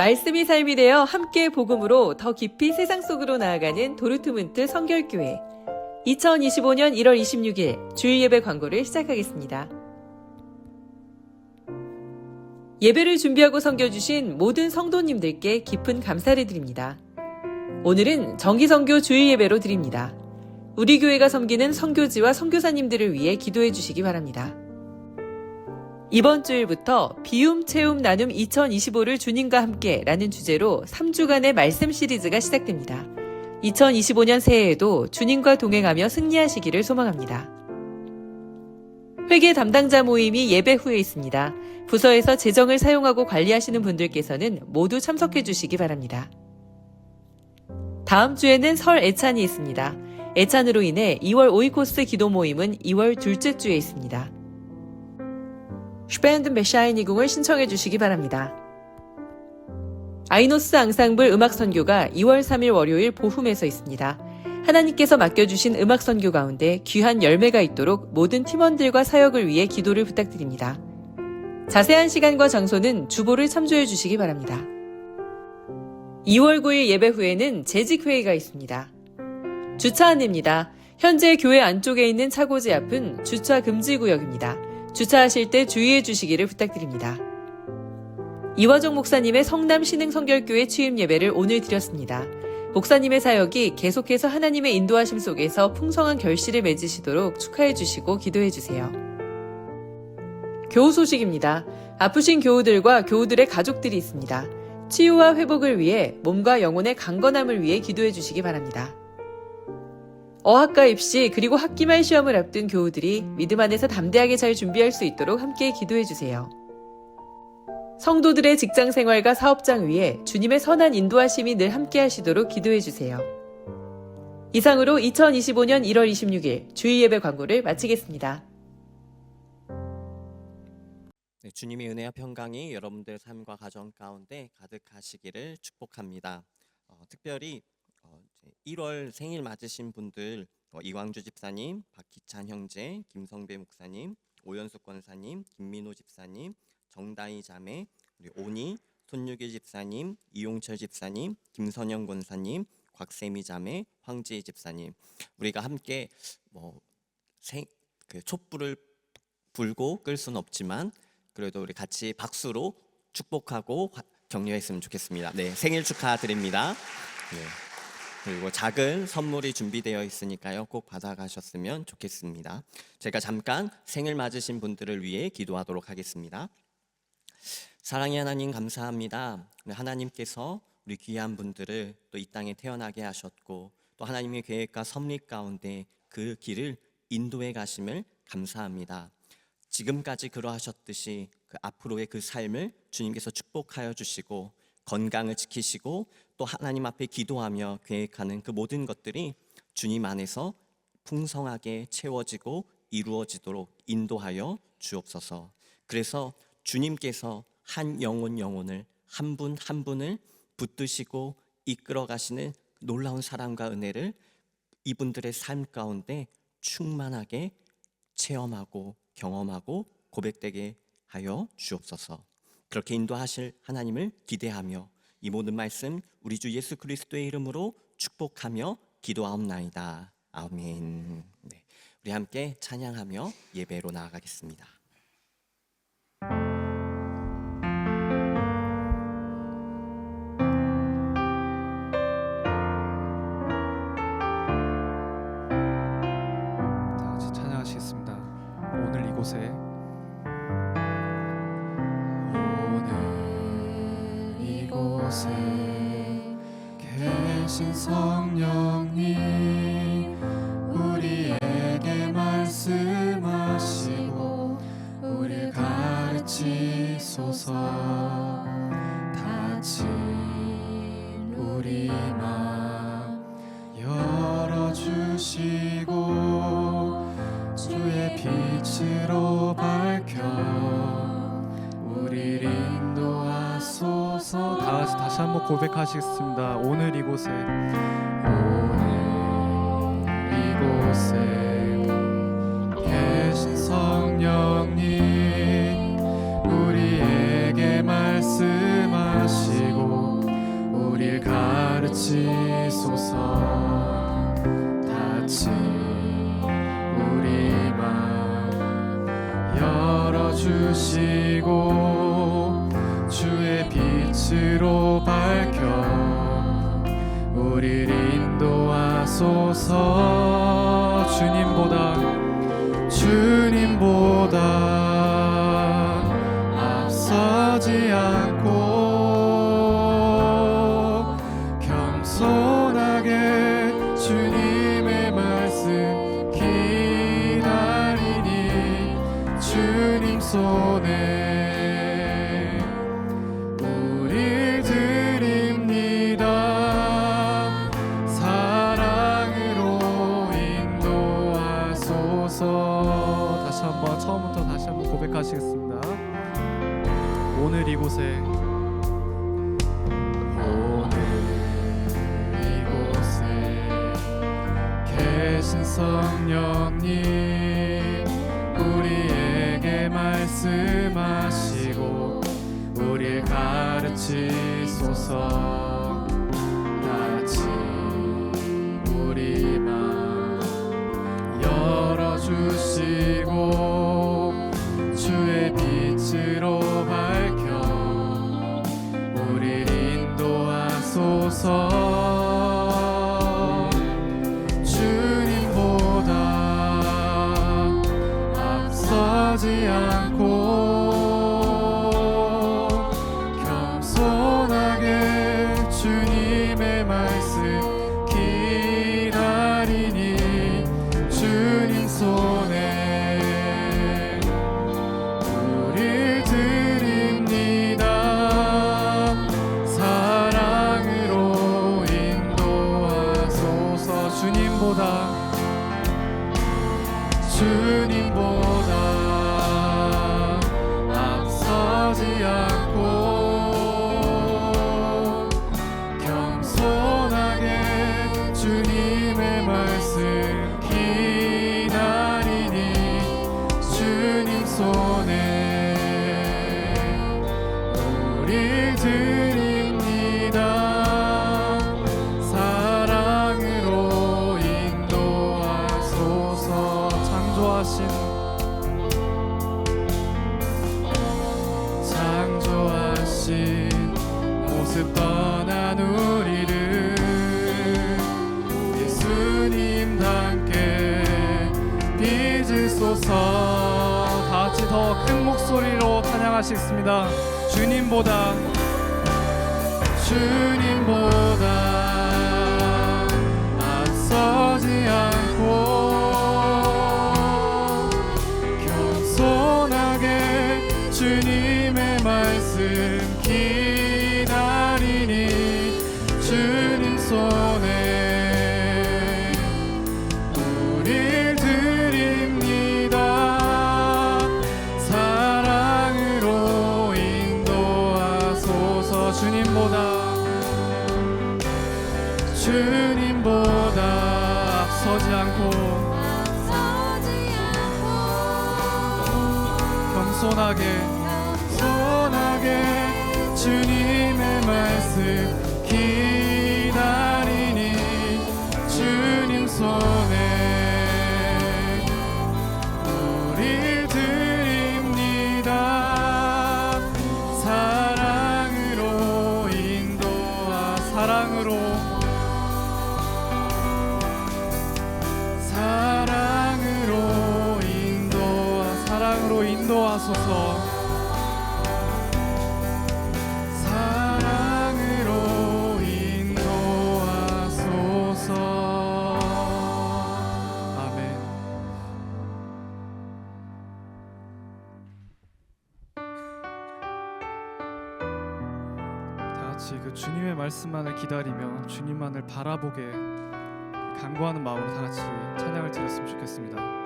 말씀이 삶이 되어 함께 복음으로 더 깊이 세상 속으로 나아가는 도르트문트 성결교회 2025년 1월 26일 주일 예배 광고를 시작하겠습니다. 예배를 준비하고 섬겨주신 모든 성도님들께 깊은 감사를 드립니다. 오늘은 정기선교 주일 예배로 드립니다. 우리 교회가 섬기는 선교지와 선교사님들을 위해 기도해 주시기 바랍니다. 이번 주일부터 비움, 채움, 나눔 2025를 주님과 함께 라는 주제로 3주간의 말씀 시리즈가 시작됩니다. 2025년 새해에도 주님과 동행하며 승리하시기를 소망합니다. 회계 담당자 모임이 예배 후에 있습니다. 부서에서 재정을 사용하고 관리하시는 분들께서는 모두 참석해 주시기 바랍니다. 다음 주에는 설 애찬이 있습니다. 애찬으로 인해 2월 오이코스 기도 모임은 2월 둘째 주에 있습니다. 슈밴드 메샤이니궁을 신청해 주시기 바랍니다. 아이노스 앙상블 음악 선교가 2월 3일 월요일 보훔에서 있습니다. 하나님께서 맡겨주신 음악 선교 가운데 귀한 열매가 있도록 모든 팀원들과 사역을 위해 기도를 부탁드립니다. 자세한 시간과 장소는 주보를 참조해 주시기 바랍니다. 2월 9일 예배 후에는 재직회의가 있습니다. 주차 안내입니다. 현재 교회 안쪽에 있는 차고지 앞은 주차 금지 구역입니다. 주차하실 때 주의해 주시기를 부탁드립니다. 이화정 목사님의 성남 신흥성결교회 취임 예배를 오늘 드렸습니다. 목사님의 사역이 계속해서 하나님의 인도하심 속에서 풍성한 결실을 맺으시도록 축하해 주시고 기도해 주세요. 교우 소식입니다. 아프신 교우들과 교우들의 가족들이 있습니다. 치유와 회복을 위해 몸과 영혼의 강건함을 위해 기도해 주시기 바랍니다. 어학과 입시 그리고 학기말 시험을 앞둔 교우들이 믿음 안에서 담대하게 잘 준비할 수 있도록 함께 기도해 주세요. 성도들의 직장 생활과 사업장 위에 주님의 선한 인도하심이 늘 함께 하시도록 기도해 주세요. 이상으로 2025년 1월 26일 주일 예배 광고를 마치겠습니다. 네, 주님의 은혜와 평강이 여러분들 삶과 가정 가운데 가득하시기를 축복합니다. 특별히 1월 생일 맞으신 분들 이광주 집사님, 박기찬 형제, 김성배 목사님, 오연숙 권사님, 김민호 집사님, 정다희 자매, 우리 오니, 손유길 집사님, 이용철 집사님, 김선영 권사님, 곽세미 자매, 황지희 집사님, 우리가 함께 촛불을 불고 끌 수는 없지만 그래도 우리 같이 박수로 축복하고 격려했으면 좋겠습니다. 네, 생일 축하드립니다. 네. 그리고 작은 선물이 준비되어 있으니까요. 꼭 받아가셨으면 좋겠습니다. 제가 잠깐 생일 맞으신 분들을 위해 기도하도록 하겠습니다. 사랑의 하나님 감사합니다. 하나님께서 우리 귀한 분들을 또 이 땅에 태어나게 하셨고 또 하나님의 계획과 섭리 가운데 그 길을 인도해 가심을 감사합니다. 지금까지 그러하셨듯이 그 앞으로의 그 삶을 주님께서 축복하여 주시고 건강을 지키시고 또 하나님 앞에 기도하며 계획하는 그 모든 것들이 주님 안에서 풍성하게 채워지고 이루어지도록 인도하여 주옵소서. 그래서 주님께서 한 영혼을 한 분 한 분을 붙드시고 이끌어 가시는 놀라운 사랑과 은혜를 이분들의 삶 가운데 충만하게 체험하고 경험하고 고백되게 하여 주옵소서. 그렇게 인도하실 하나님을 기대하며 이 모든 말씀 우리 주 예수 그리스도의 이름으로 축복하며 기도하옵나이다. 아멘. 네, 우리 함께 찬양하며 예배로 나아가겠습니다. 다 같이 찬양하시겠습니다. 오늘 이곳에 이곳에 계신 성령님 우리에게 말씀하시고 우리를 가르치소서. 닫힌 우리 맘 열어주시고 주의 빛으로 밝혀 우리를 인도하소서. 다 같이 다시 한번 고백하시겠습니다. 오늘 이곳에 계신 성령님 우리에게 말씀하시고 가르치소서. 닫힌 우리 맘 열어주시고 주의 빛으로 밝혀 우리를 인도하소서. 주님보다 앞서지 않고 겸손하게 주님의 말씀 기다리니 주님 손에 우릴 드립니다. 사랑으로 인도하소서. 다시 한번 처음부터 다시 한번 고백하시겠습니다. 오늘 이곳에 계신 성령님 우리에게 말씀하시고 우리를 가르치소서. 닫힌 우리 맘 열어주시고 주의 빛으로 밝혀 우리를 인도하소서. 앞서지 않고 겸손하게 주님의 말씀 기다리니 주님 손에 우릴 드립니다. 사랑으로 인도하소서. 주님보다 앞서지 않고 겸손하게 주님의 말씀 기다리니 주님 손에 우릴 드립니다. 사랑으로 인도하소서. 창조하신 모습 떠난 우리를 예수님 닮게 빚으소서. 다같이 더 큰 목소리로 찬양하시겠습니다. 주님보다 앞서지 않고 겸손하게 주님의 말씀 기다리니 주님 손에 우릴 드립니다. 사랑으로 인도하소서. 주님보다 앞서지 않고 겸손하게 주님의 말씀 기다리니 주님 손에 우릴 드립니다. 사랑으로 인도하소서. 사랑으로 인도하소서. 아멘. 다같이 그 주님의 말씀만을 기다리며 주님만을 바라보게 간구하는 마음으로 다같이 찬양을 드렸으면 좋겠습니다.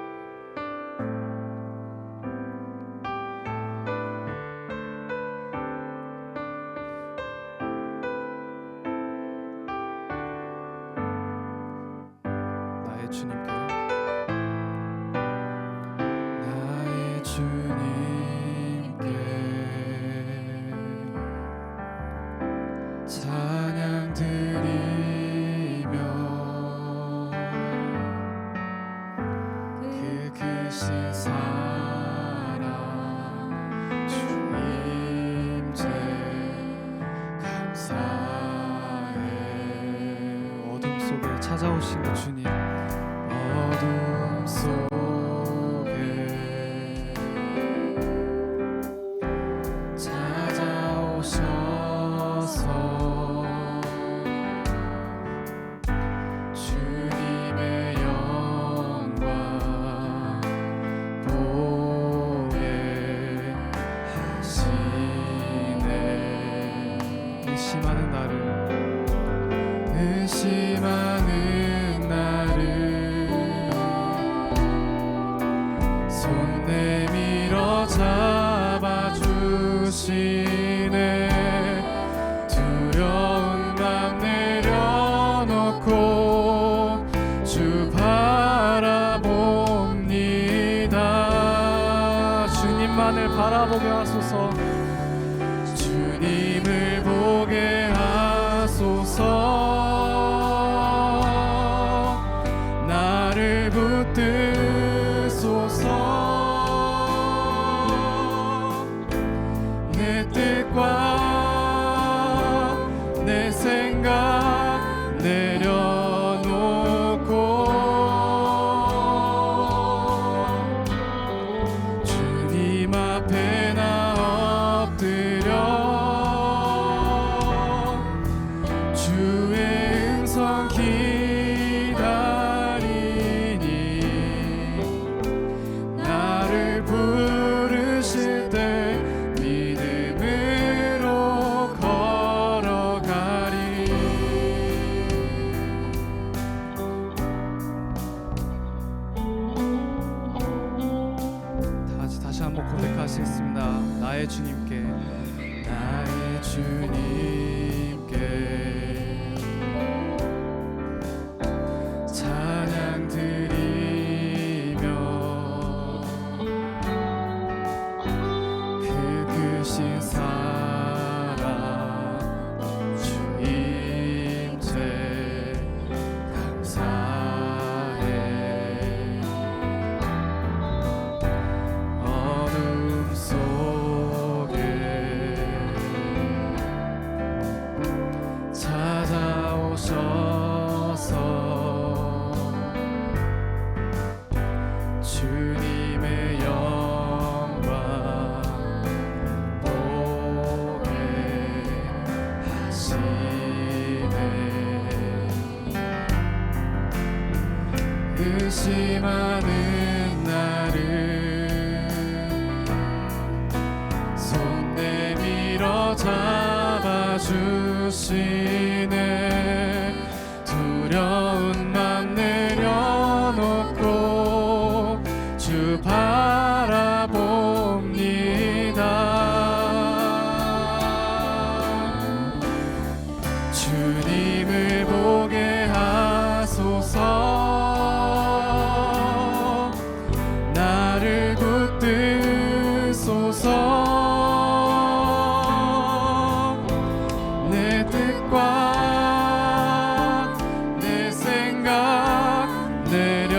나의 주님께 찬양 드리 찾아오시는 주님, 어둠 속에 찾아오셔서 주님의 영광 보게 하시네. 의심하는 나를 의심하는 나를 손 내밀어 잡아주시네. 두려운 맘 내려놓고 주 바라봅니다. 주님만을 바라보게 하소서. 주님을 보게 하소서. 나를 붙드소서. 내 뜻과 내 생각 내려놓고 주님 앞에 나 엎드려 주의 음성 기다리니 나를 부르실 때 믿음으로 걸어가리. 다시 한번 고백하시겠습니다. 나의 주님께, 나의 주님께 찬양 드리며 그 크신 사랑 주 임재 감사해. 어둠 속에 찾아오셔서 주님의 영광 보게 하시네. 의심하는 나를 손 내밀어 잡아주시네. 두려운 맘 내려놓고 주 바라봅니다. 주님을 보게 하소서. 나를 붙드소서. 내 뜻과 내 생각 내려놓고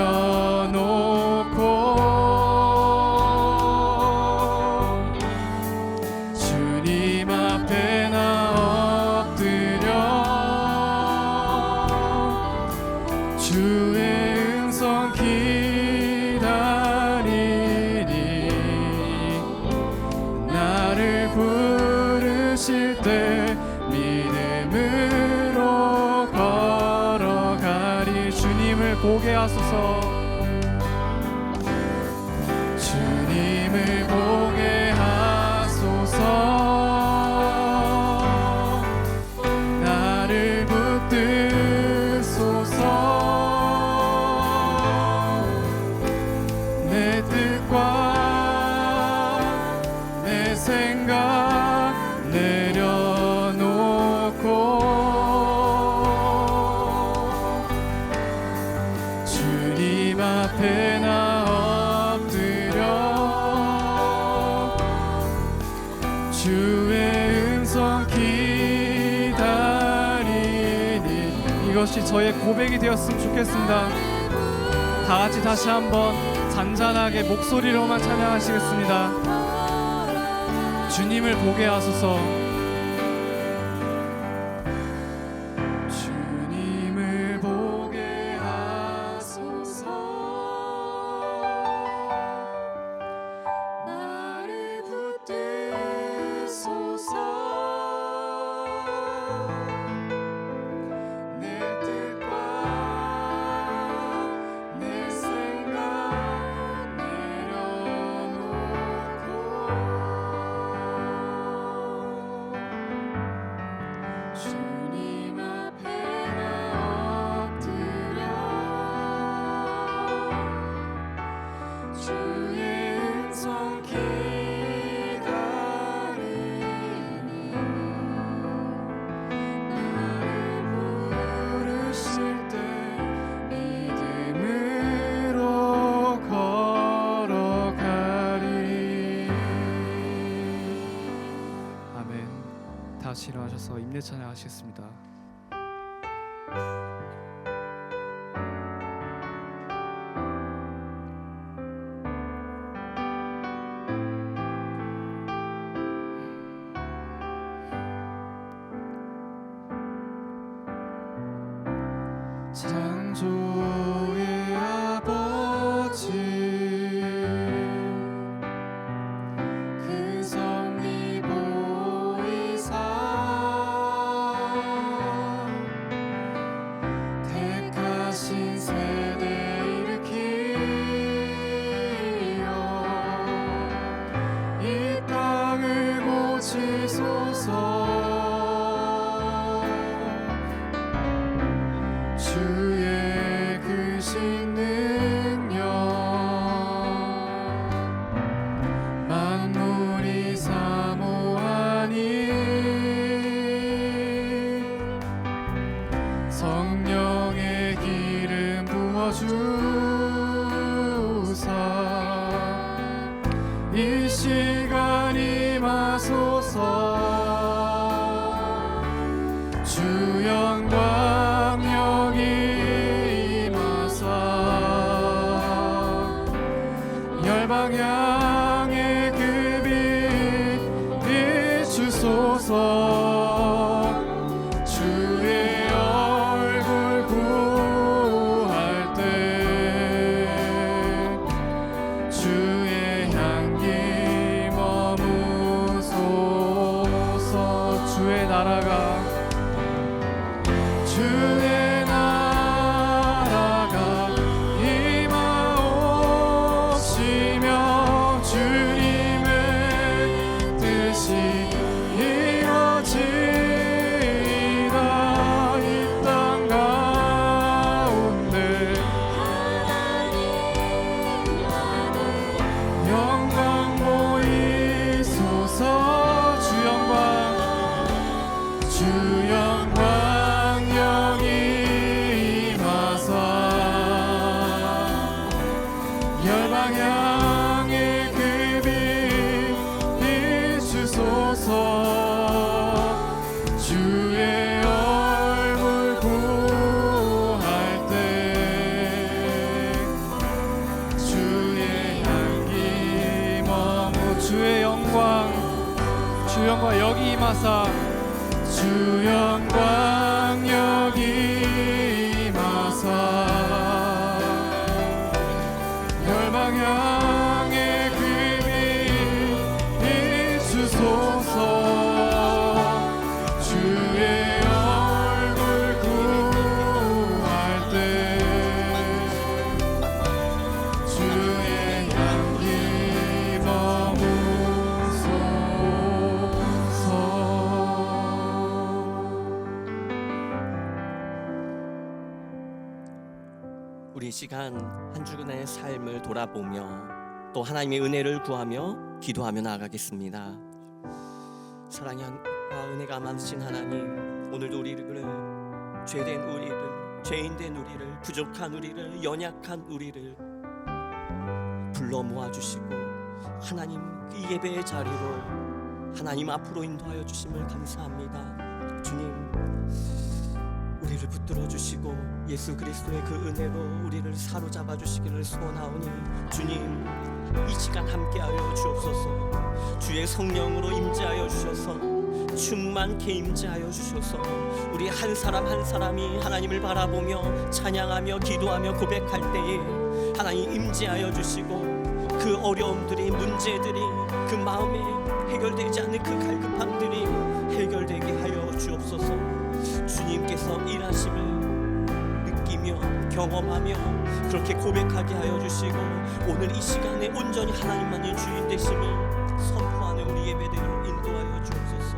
주님 앞에 나 엎드려 주의 음성 기다리니 나를 부르실 때 믿음으로 걸어가리. 주님을 보게 하소서. 주님을 보게 하소서. 나를 붙드소서. 내 뜻과 내 생각 내려놓고 주님 앞에 나 엎드려 주의 음성 기다리니. 이것이 저의 고백이 되었으면 좋겠습니다. 다 같이 다시 한번 잔잔하게 목소리로만 찬양하시겠습니다. 주님을 보게 하소서. 주님을 보게 다 같이 일어나셔서 임내 찬양하시겠습니다. 창조의 아버지 그 섭리 보이사 택하신 세대 일으키어 이 땅을 고치소서. 주의 크신 능력 만물이 사모하니 성령의 기름 부어주사 이 시간 임하소서. 주 영광 여기 임하사 열방 향해 그 빛 비추소서. 주의 얼굴 구할 때 주의 향기 머무소서. 주의 나라가 주의 나라가 임하옵시며 주님의 뜻이 이루어지이다. 이 땅 가운데 영광 보이소서. 주 영광 여기 임하사 열방 향해 그 빛 비추소서. 주의 얼굴 구할 때 주의 향기 머무 주의 영광 여기 임하사 주 영광 여기 임하사 열방 향해 그 빛 비추소서. 주의 얼굴 구할 때 주의 향기 머무소서. 우리 시간 한 주간의 삶을 돌아보며 또 하나님의 은혜를 구하며 기도하며 나아가겠습니다. 사랑과 은혜가 많으신 하나님, 오늘도 우리를 죄인된 우리를 부족한 우리를 연약한 우리를 불러 모아주시고 하나님 그 예배의 자리로 하나님 앞으로 인도하여 주심을 감사합니다. 주님, 우리를 붙들어 주시고 예수 그리스도의 그 은혜로 우리를 사로잡아 주시기를 소원하오니 주님, 이 시간 함께하여 주옵소서. 주의 성령으로 임재하여 주셔서 충만케 임재하여 주셔서 우리 한 사람 한 사람이 하나님을 바라보며 찬양하며 기도하며 고백할 때에 하나님 임재하여 주시고 그 어려움들이 문제들이 그 마음에 해결되지 않는 그 갈급함들이 해결되게 하여 주옵소서. 주님께서 일하심을 느끼며 경험하며 그렇게 고백하게 하여 주시고 오늘 이 시간에 온전히 하나님만이 주인 되심을 선포하는 우리 예배대로 인도하여 주옵소서.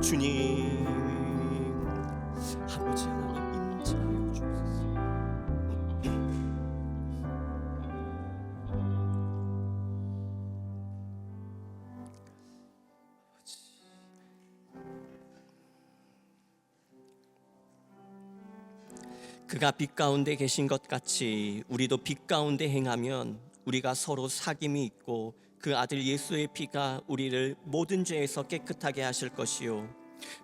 주님, 아버지 하나님 임재하여 주옵소서. 그가 빛 가운데 계신 것 같이 우리도 빛 가운데 행하면 우리가 서로 사귐이 있고 그 아들 예수의 피가 우리를 모든 죄에서 깨끗하게 하실 것이요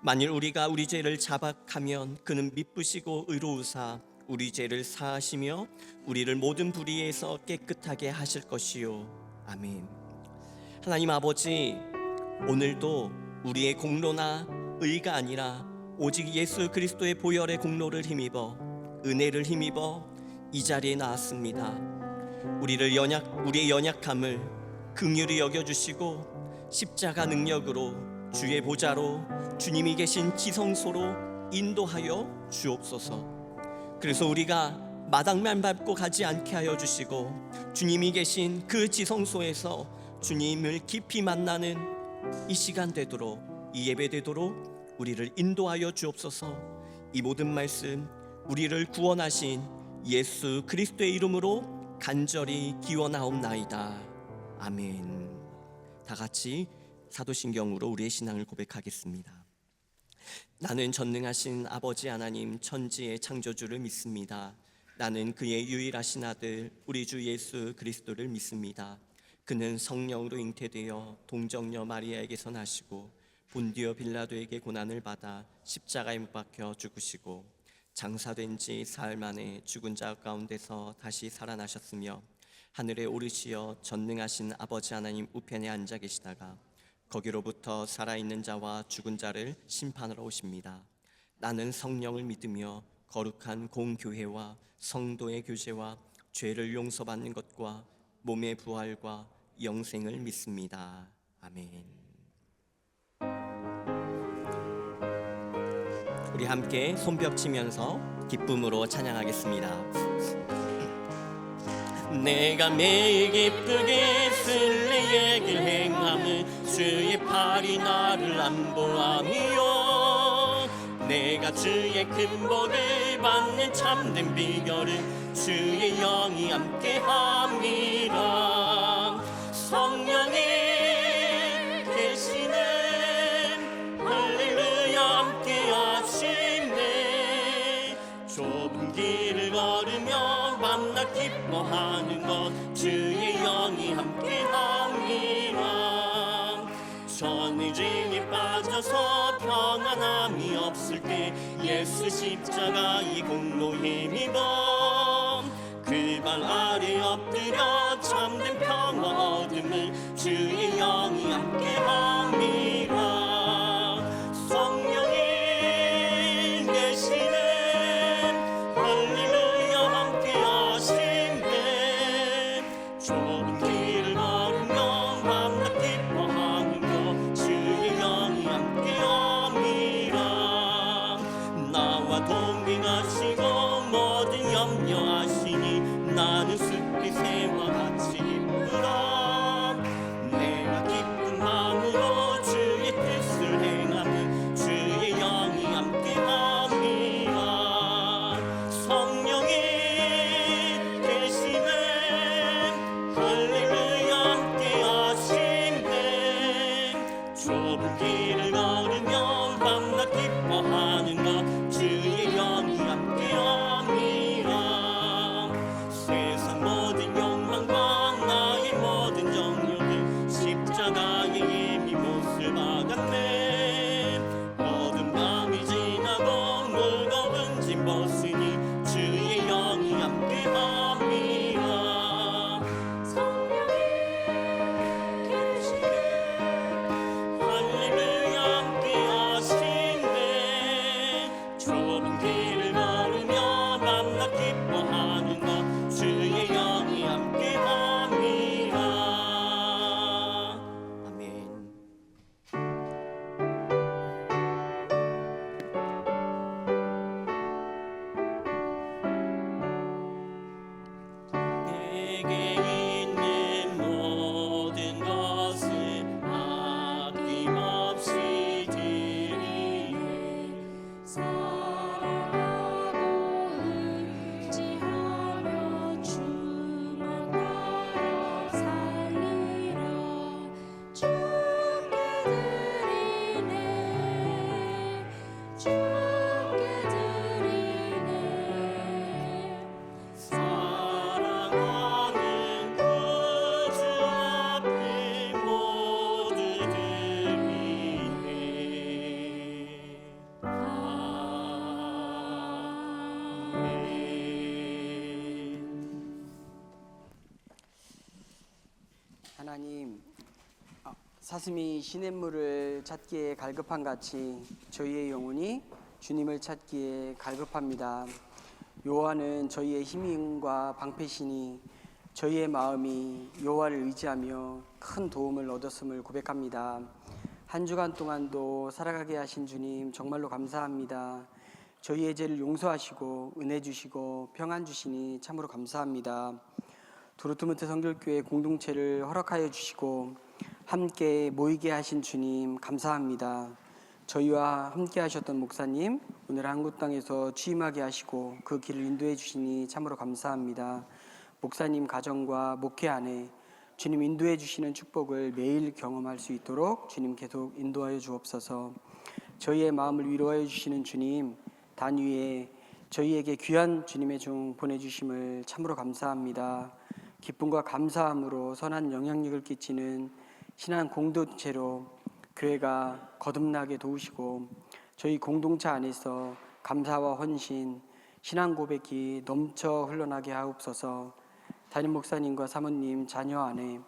만일 우리가 우리 죄를 자박하면 그는 미쁘시고 의로우사 우리 죄를 사하시며 우리를 모든 불의에서 깨끗하게 하실 것이요. 아멘. 하나님 아버지, 오늘도 우리의 공로나 의가 아니라 오직 예수 그리스도의 보혈의 공로를 힘입어 은혜를 힘입어 이 자리에 나왔습니다. 우리의 연약함을 긍휼히 여겨주시고 십자가 능력으로 주의 보좌로 주님이 계신 지성소로 인도하여 주옵소서. 그래서 우리가 마당만 밟고 가지 않게 하여 주시고 주님이 계신 그 지성소에서 주님을 깊이 만나는 이 시간 되도록, 이 예배 되도록 우리를 인도하여 주옵소서. 이 모든 말씀 우리를 구원하신 예수 그리스도의 이름으로 간절히 기원하옵나이다. 아멘. 다 같이 사도신경으로 우리의 신앙을 고백하겠습니다. 나는 전능하신 아버지 하나님 천지의 창조주를 믿습니다. 나는 그의 유일하신 아들 우리 주 예수 그리스도를 믿습니다. 그는 성령으로 잉태되어 동정녀 마리아에게서 나시고 본디오 빌라도에게 고난을 받아 십자가에 못 박혀 죽으시고 장사된 지 사흘 만에 죽은 자 가운데서 다시 살아나셨으며 하늘에 오르시어 전능하신 아버지 하나님 우편에 앉아 계시다가 거기로부터 살아있는 자와 죽은 자를 심판하러 오십니다. 나는 성령을 믿으며 거룩한 공교회와 성도의 교제와 죄를 용서받는 것과 몸의 부활과 영생을 믿습니다. 아멘. 우리 함께 손뼉 치면서 기쁨으로 찬양하겠습니다. 내가 매일 기쁘게 쓸래 얘길 행함을 주의 팔이 나를 안보함이요. 내가 주의 큰 복을 받는 참된 비결은 주의 영이 함께함이라. 성령이 계시네 할렐루야 함께하시네. 좁은 길을 걸으며 만나 기뻐하는 것 주의 영이 함께함이라. 전의진이 빠져서 평안함이 없을 때 예수 십자가 이 공로 힘입어 그 발 아래 엎드려 참된 평화 얻음을 주의 영이 함께함이라. 성령이 계시네 할렐루야 함께하시네. 좁은 길을 걸으며 만나 기뻐하는 것 주의 영이 함께함이라. 나와 동행하시고 모든 염려하시니 나는 숲빛새와 같이 기쁘라. 내가 기쁜 마음으로 주의 사슴이 시냇물을 찾기에 갈급한 같이 저희의 영혼이 주님을 찾기에 갈급합니다. 여호와는 저희의 힘과 방패시니 저희의 마음이 여호와를 의지하며 큰 도움을 얻었음을 고백합니다. 한 주간 동안도 살아가게 하신 주님 정말로 감사합니다. 저희의 죄를 용서하시고 은혜 주시고 평안 주시니 참으로 감사합니다. 도르트문트 성결교회 공동체를 허락하여 주시고 함께 모이게 하신 주님 감사합니다. 저희와 함께 하셨던 목사님 오늘 한국 땅에서 취임하게 하시고 그 길을 인도해 주시니 참으로 감사합니다. 목사님 가정과 목회 안에 주님 인도해 주시는 축복을 매일 경험할 수 있도록 주님 계속 인도하여 주옵소서. 저희의 마음을 위로하여 주시는 주님 단 위에 저희에게 귀한 주님의 종 보내주심을 참으로 감사합니다. 기쁨과 감사함으로 선한 영향력을 끼치는 신앙 공동체로 교회가 거듭나게 도우시고 저희 공동체 안에서 감사와 헌신, 신앙 고백이 넘쳐 흘러나게 하옵소서. 담임 목사님과 사모님 자녀 안에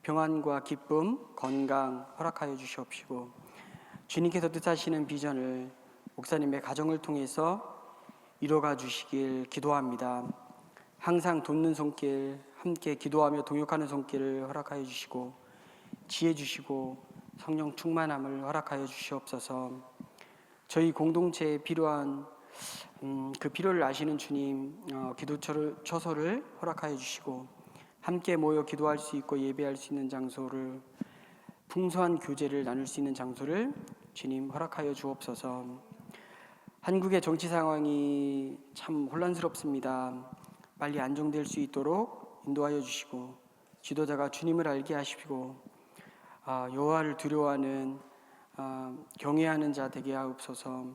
평안과 기쁨, 건강 허락하여 주시옵시고 주님께서 뜻하시는 비전을 목사님의 가정을 통해서 이뤄가 주시길 기도합니다. 항상 돕는 손길, 함께 기도하며 동역하는 손길을 허락하여 주시고 지혜 주시고 성령 충만함을 허락하여 주시옵소서. 저희 공동체에 필요한 그 필요를 아시는 주님 기도처소를 허락하여 주시고 함께 모여 기도할 수 있고 예배할 수 있는 장소를 풍성한 교제를 나눌 수 있는 장소를 주님 허락하여 주옵소서. 한국의 정치 상황이 참 혼란스럽습니다. 빨리 안정될 수 있도록 인도하여 주시고 지도자가 주님을 알게 하시고 여호와를 두려워하는 경외하는 자 되게 하옵소서.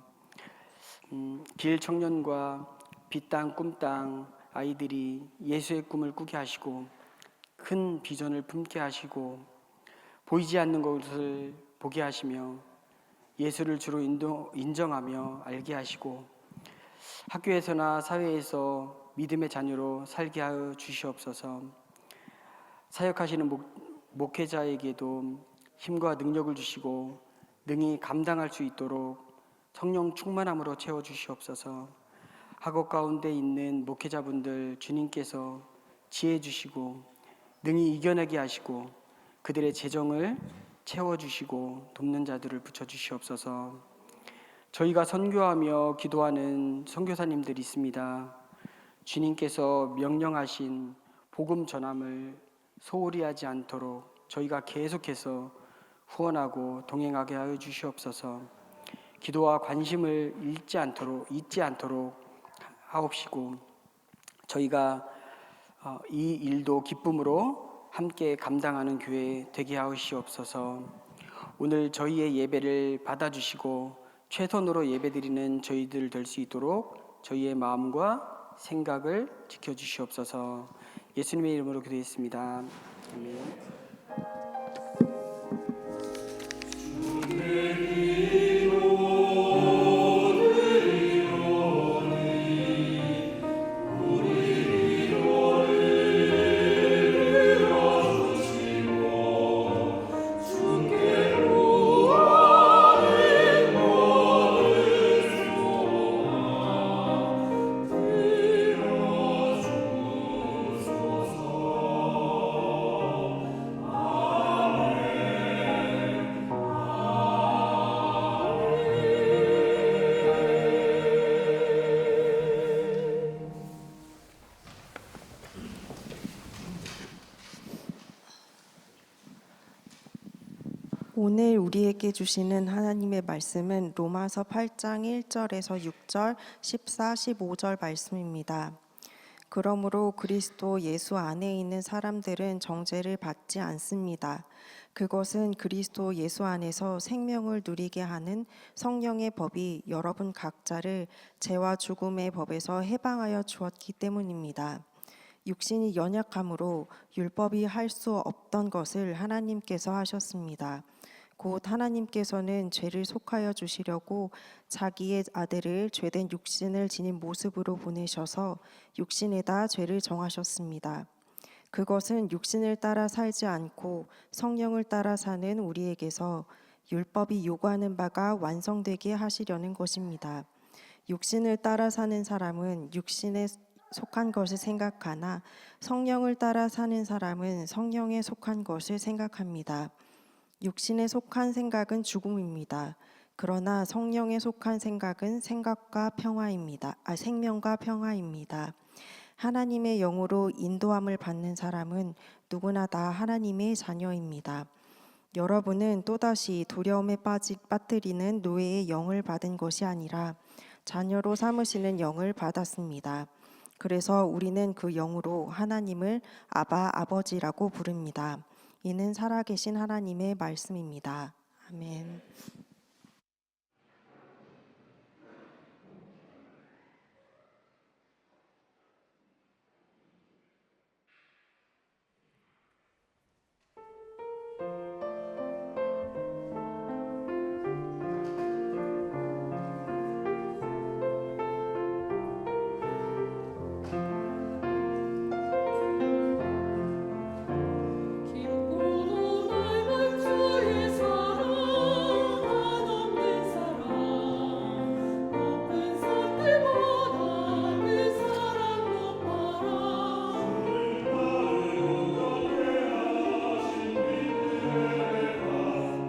길 청년과 빛 땅 꿈 땅 아이들이 예수의 꿈을 꾸게 하시고 큰 비전을 품게 하시고 보이지 않는 것을 보게 하시며 예수를 주로 인정하며 알게 하시고 학교에서나 사회에서 믿음의 자녀로 살게 하여 주시옵소서. 사역하시는 목회자에게도 힘과 능력을 주시고 능히 감당할 수 있도록 성령 충만함으로 채워주시옵소서. 학업 가운데 있는 목회자분들 주님께서 지혜 주시고 능히 이겨내게 하시고 그들의 재정을 채워주시고 돕는 자들을 붙여주시옵소서. 저희가 선교하며 기도하는 선교사님들이 있습니다. 주님께서 명령하신 복음 전함을 소홀히 하지 않도록 저희가 계속해서 후원하고 동행하게 하여 주시옵소서. 기도와 관심을 잊지 않도록 하옵시고 저희가 이 일도 기쁨으로 함께 감당하는 교회 되게 하시옵소서. 오늘 저희의 예배를 받아주시고 최선으로 예배드리는 저희들 될 수 있도록 저희의 마음과 생각을 지켜주시옵소서. 예수님의 이름으로 기도했습니다. 아멘. 오늘 우리에게 주시는 하나님의 말씀은 로마서 8장 1절에서 6절, 14, 15절 말씀입니다. 그러므로 그리스도 예수 안에 있는 사람들은 정죄를 받지 않습니다. 그것은 그리스도 예수 안에서 생명을 누리게 하는 성령의 법이 여러분 각자를 죄와 죽음의 법에서 해방하여 주었기 때문입니다. 육신이 연약함으로 율법이 할 수 없던 것을 하나님께서 하셨습니다. 곧 하나님께서는 죄를 속하여 주시려고 자기의 아들을 죄된 육신을 지닌 모습으로 보내셔서 육신에다 죄를 정하셨습니다. 그것은 육신을 따라 살지 않고 성령을 따라 사는 우리에게서 율법이 요구하는 바가 완성되게 하시려는 것입니다. 육신을 따라 사는 사람은 육신에 속한 것을 생각하나 성령을 따라 사는 사람은 성령에 속한 것을 생각합니다. 육신에 속한 생각은 죽음입니다. 그러나 성령에 속한 생각은 생명과 평화입니다. 하나님의 영으로 인도함을 받는 사람은 누구나 다 하나님의 자녀입니다. 여러분은 또다시 두려움에 빠뜨리는 노예의 영을 받은 것이 아니라 자녀로 삼으시는 영을 받았습니다. 그래서 우리는 그 영으로 하나님을 아바, 아버지라고 부릅니다. 이는 살아계신 하나님의 말씀입니다. 아멘. 깊고도 넓은 주의 사랑 한없는 사랑 높은 산들보다 그 사랑 높아라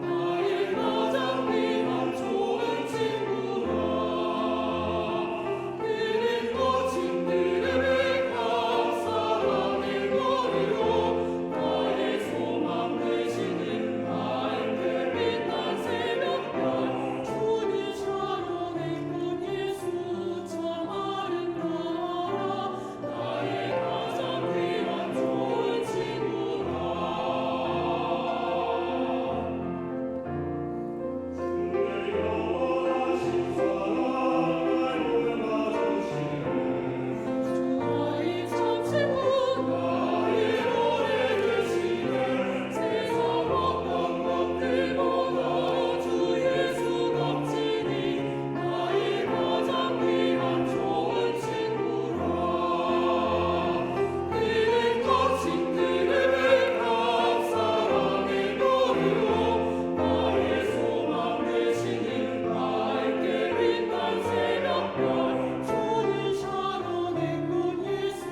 나의 가장 귀한 좋은 친구라 그는 거친 들음을 감사하는 거리로 나의 소망 되시는 나의 빛난 새벽별 주는 샤론의 큰 예수 참 아름다워라 나의 가장 귀한 좋은 친구라 나의 참 친구 나의 오래 되시네 세상 어떤 것들보다 주 예수 값지니 나의 가장 귀한 좋은 친구라 그는 거친 들음을 감사하는 거리로 나의 소망 되시는 밝게 빛난 새벽별 주는 샤론의 큰 예수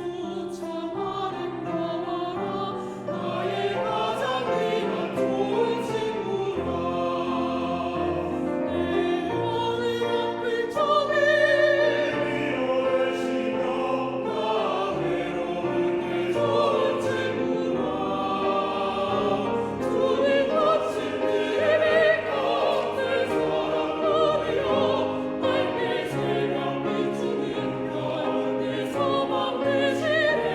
참 아름다워라 나의 가장 귀한 좋은 친구라 내 마음 아플 적에 위로되시며 나 외로울 때 좋은 친구라 주님 거친 들음이 걷는 사랑거리요 밝게 새벽 비추는 별내 소망 되시네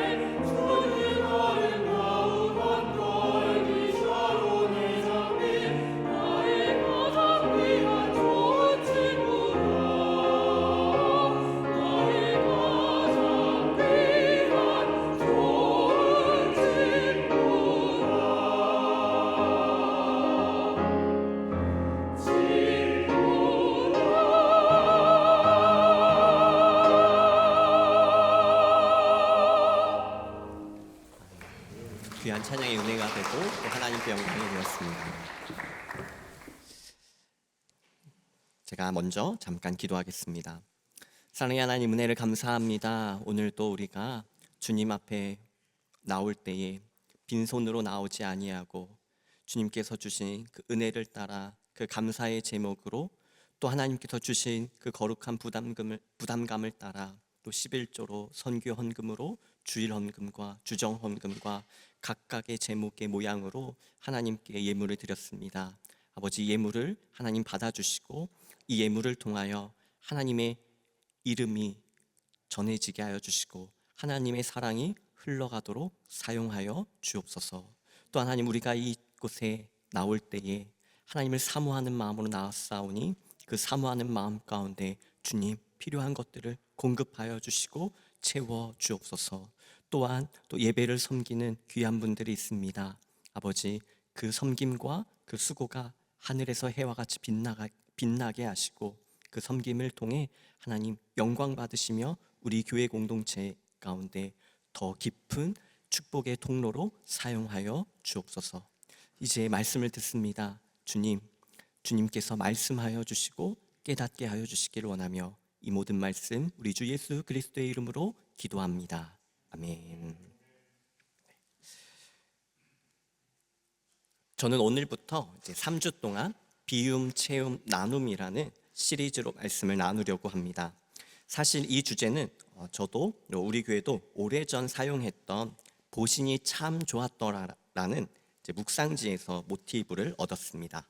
주는 아름다운 한걸기 샤론의 장미 나의 가장 귀한 좋은 친구라 나의 가장 귀한 좋은 귀한 찬양의 은혜가 되고 또 하나님께 영광이 되었습니다. 제가 먼저 잠깐 기도하겠습니다. 사랑의 하나님, 은혜를 감사합니다. 오늘 또 우리가 주님 앞에 나올 때에 빈손으로 나오지 아니하고 주님께서 주신 그 은혜를 따라 그 감사의 제목으로 또 하나님께서 주신 그 거룩한 부담감을 따라 또 11조로 선교 헌금으로 주일 헌금과 주정 헌금과 각각의 제목의 모양으로 하나님께 예물을 드렸습니다. 아버지, 예물을 하나님 받아주시고 이 예물을 통하여 하나님의 이름이 전해지게 하여 주시고 하나님의 사랑이 흘러가도록 사용하여 주옵소서. 또 하나님, 우리가 이곳에 나올 때에 하나님을 사모하는 마음으로 나왔사오니 그 사모하는 마음 가운데 주님 필요한 것들을 공급하여 주시고 채워 주옵소서. 또한 또 예배를 섬기는 귀한 분들이 있습니다. 아버지, 그 섬김과 그 수고가 하늘에서 해와 같이 빛나게 하시고 그 섬김을 통해 하나님 영광 받으시며 우리 교회 공동체 가운데 더 깊은 축복의 통로로 사용하여 주옵소서. 이제 말씀을 듣습니다. 주님께서 말씀하여 주시고 깨닫게 하여 주시기를 원하며 이 모든 말씀 우리 주 예수 그리스도의 이름으로 기도합니다. 아멘. 저는 오늘부터 이제 3주 동안 비움, 채움, 나눔이라는 시리즈로 말씀을 나누려고 합니다. 사실 이 주제는 저도 우리 교회도 오래전 사용했던 보신이 참 좋았더라라는 묵상지에서 모티브를 얻었습니다.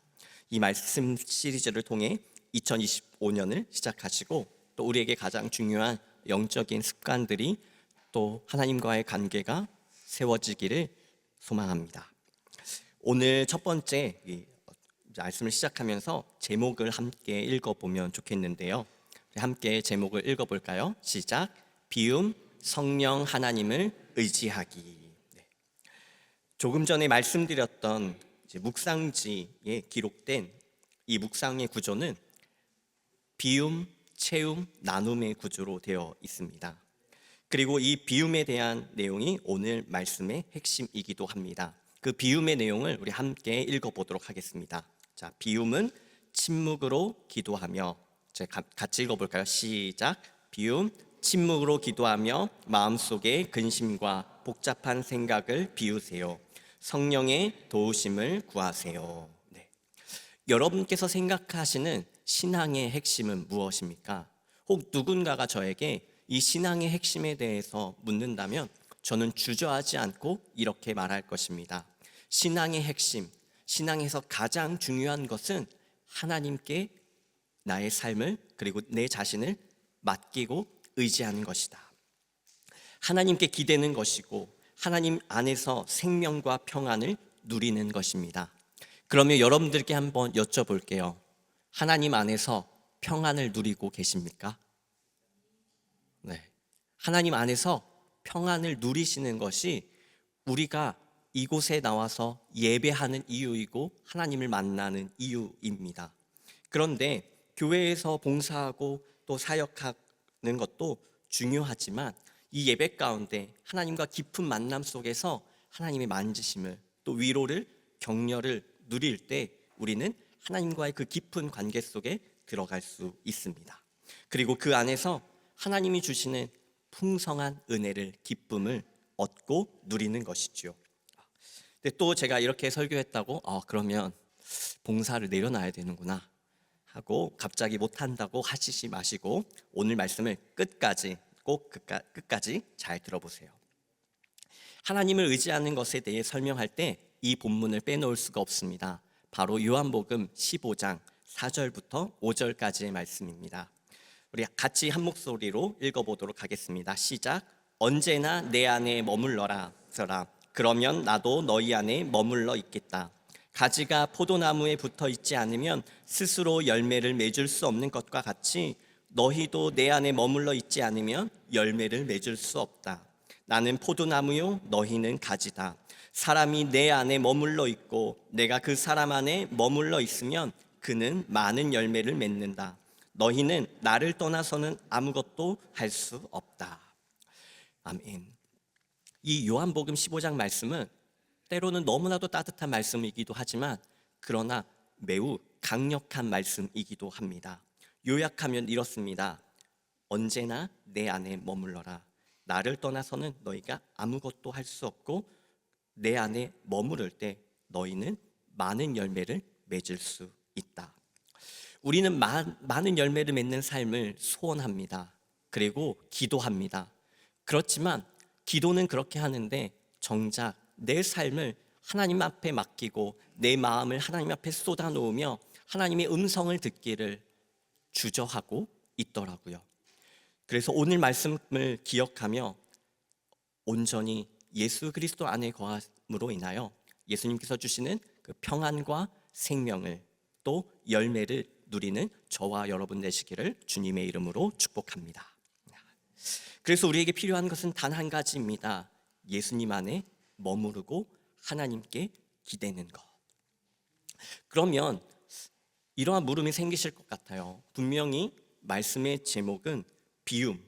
이 말씀 시리즈를 통해 2025년을 시작하시고 또 우리에게 가장 중요한 영적인 습관들이 또 하나님과의 관계가 세워지기를 소망합니다. 오늘 첫 번째 말씀을 시작하면서 제목을 함께 읽어보면 좋겠는데요. 함께 제목을 읽어볼까요? 시작. 비움, 성령 하나님을 의지하기. 조금 전에 말씀드렸던 묵상지에 기록된 이 묵상의 구조는 비움, 채움, 나눔의 구조로 되어 있습니다. 그리고 이 비움에 대한 내용이 오늘 말씀의 핵심이기도 합니다. 그 비움의 내용을 우리 함께 읽어보도록 하겠습니다. 자, 비움은 침묵으로 기도하며, 같이 읽어볼까요? 시작. 비움, 침묵으로 기도하며 마음속의 근심과 복잡한 생각을 비우세요. 성령의 도우심을 구하세요. 여러분께서 생각하시는 신앙의 핵심은 무엇입니까? 혹 누군가가 저에게 이 신앙의 핵심에 대해서 묻는다면 저는 주저하지 않고 이렇게 말할 것입니다. 신앙의 핵심, 신앙에서 가장 중요한 것은 하나님께 나의 삶을 그리고 내 자신을 맡기고 의지하는 것이다. 하나님께 기대는 것이고 하나님 안에서 생명과 평안을 누리는 것입니다. 그러면 여러분들께 한번 여쭤볼게요. 하나님 안에서 평안을 누리고 계십니까? 네. 하나님 안에서 평안을 누리시는 것이 우리가 이곳에 나와서 예배하는 이유이고 하나님을 만나는 이유입니다. 그런데 교회에서 봉사하고 또 사역하는 것도 중요하지만 이 예배 가운데 하나님과 깊은 만남 속에서 하나님의 만지심을 또 위로를 격려를 누릴 때 우리는 하나님과의 그 깊은 관계 속에 들어갈 수 있습니다. 그리고 그 안에서 하나님이 주시는 풍성한 은혜를 기쁨을 얻고 누리는 것이죠. 근데 또 제가 이렇게 설교했다고 그러면 봉사를 내려놔야 되는구나 하고 갑자기 못한다고 하시지 마시고 오늘 말씀을 꼭 끝까지 잘 들어보세요. 하나님을 의지하는 것에 대해 설명할 때 이 본문을 빼놓을 수가 없습니다. 바로 요한복음 15장 4절부터 5절까지의 말씀입니다. 우리 같이 한 목소리로 읽어보도록 하겠습니다. 시작. 언제나 내 안에 머물러라. 그러면 나도 너희 안에 머물러 있겠다. 가지가 포도나무에 붙어 있지 않으면 스스로 열매를 맺을 수 없는 것과 같이 너희도 내 안에 머물러 있지 않으면 열매를 맺을 수 없다. 나는 포도나무요 너희는 가지다. 사람이 내 안에 머물러 있고 내가 그 사람 안에 머물러 있으면 그는 많은 열매를 맺는다. 너희는 나를 떠나서는 아무것도 할 수 없다. 아멘. 이 요한복음 15장 말씀은 때로는 너무나도 따뜻한 말씀이기도 하지만 그러나 매우 강력한 말씀이기도 합니다. 요약하면 이렇습니다. 언제나 내 안에 머물러라. 나를 떠나서는 너희가 아무것도 할 수 없고 내 안에 머무를 때 너희는 많은 열매를 맺을 수 있다. 우리는 많은 열매를 맺는 삶을 소원합니다. 그리고 기도합니다. 그렇지만 기도는 그렇게 하는데 정작 내 삶을 하나님 앞에 맡기고 내 마음을 하나님 앞에 쏟아놓으며 하나님의 음성을 듣기를 주저하고 있더라고요. 그래서 오늘 말씀을 기억하며 온전히 예수 그리스도 안에 거함으로 인하여 예수님께서 주시는 그 평안과 생명을 또 열매를 누리는 저와 여러분 되시기를 주님의 이름으로 축복합니다. 그래서 우리에게 필요한 것은 단 한 가지입니다. 예수님 안에 머무르고 하나님께 기대는 것. 그러면 이러한 물음이 생기실 것 같아요. 분명히 말씀의 제목은 비움,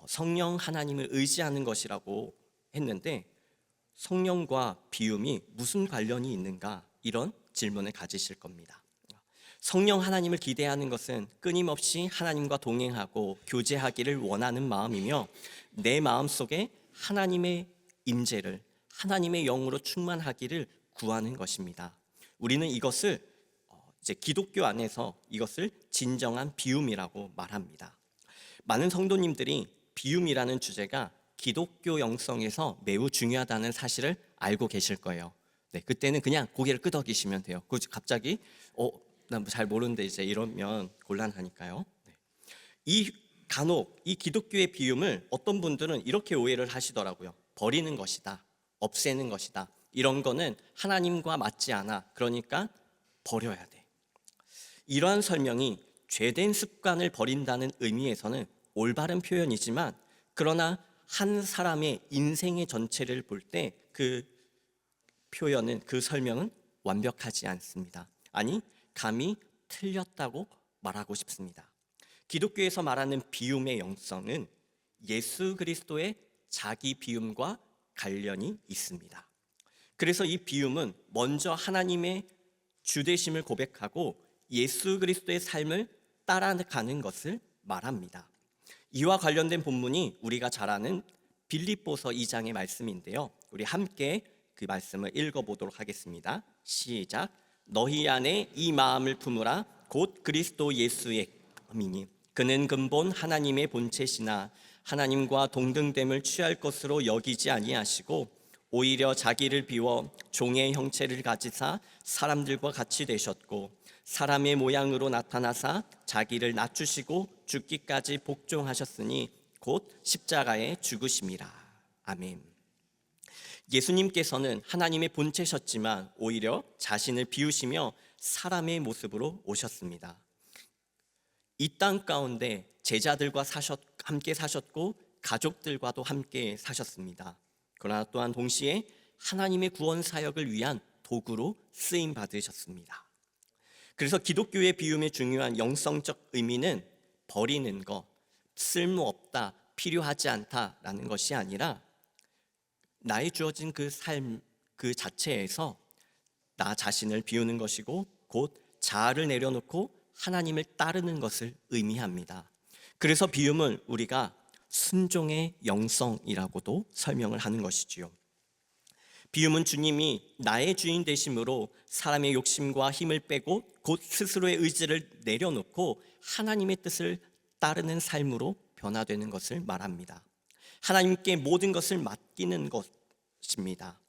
성령 하나님을 의지하는 것이라고 했는데 성령과 비움이 무슨 관련이 있는가? 이런 질문을 가지실 겁니다. 성령 하나님을 기대하는 것은 끊임없이 하나님과 동행하고 교제하기를 원하는 마음이며 내 마음속에 하나님의 임재를 하나님의 영으로 충만하기를 구하는 것입니다. 우리는 이것을 이제 기독교 안에서 이것을 진정한 비움이라고 말합니다. 많은 성도님들이 비움이라는 주제가 기독교 영성에서 매우 중요하다는 사실을 알고 계실 거예요. 네, 그때는 그냥 고개를 끄덕이시면 돼요. 갑자기 난 잘 모르는데 이제 이러면 곤란하니까요. 네. 간혹 이 기독교의 비움을 어떤 분들은 이렇게 오해를 하시더라고요. 버리는 것이다, 없애는 것이다. 이런 거는 하나님과 맞지 않아. 그러니까 버려야 돼. 이러한 설명이 죄된 습관을 버린다는 의미에서는 올바른 표현이지만, 그러나 한 사람의 인생의 전체를 볼 때 그 표현은, 그 설명은 완벽하지 않습니다. 아니, 감히 틀렸다고 말하고 싶습니다. 기독교에서 말하는 비움의 영성은 예수 그리스도의 자기 비움과 관련이 있습니다. 그래서 이 비움은 먼저 하나님의 주되심을 고백하고 예수 그리스도의 삶을 따라가는 것을 말합니다. 이와 관련된 본문이 우리가 잘 아는 빌립보서 2장의 말씀인데요. 우리 함께 그 말씀을 읽어보도록 하겠습니다. 시작. 너희 안에 이 마음을 품으라. 곧 그리스도 예수의 마음이니 그는 근본 하나님의 본체시나 하나님과 동등됨을 취할 것으로 여기지 아니하시고 오히려 자기를 비워 종의 형체를 가지사 사람들과 같이 되셨고 사람의 모양으로 나타나사 자기를 낮추시고 죽기까지 복종하셨으니 곧 십자가에 죽으심이라. 아멘. 예수님께서는 하나님의 본체셨지만 오히려 자신을 비우시며 사람의 모습으로 오셨습니다. 이 땅 가운데 제자들과 함께 사셨고 가족들과도 함께 사셨습니다. 그러나 또한 동시에 하나님의 구원 사역을 위한 도구로 쓰임 받으셨습니다. 그래서 기독교의 비움의 중요한 영성적 의미는 버리는 것, 쓸모없다, 필요하지 않다라는 것이 아니라 나의 주어진 그 삶 그 자체에서 나 자신을 비우는 것이고 곧 자아를 내려놓고 하나님을 따르는 것을 의미합니다. 그래서 비움을 우리가 순종의 영성이라고도 설명을 하는 것이지요. 비움은 주님이 나의 주인 되심으로 사람의 욕심과 힘을 빼고 곧 스스로의 의지를 내려놓고 하나님의 뜻을 따르는 삶으로 변화되는 것을 말합니다. 하나님께 모든 것을 맡기는 것입니다.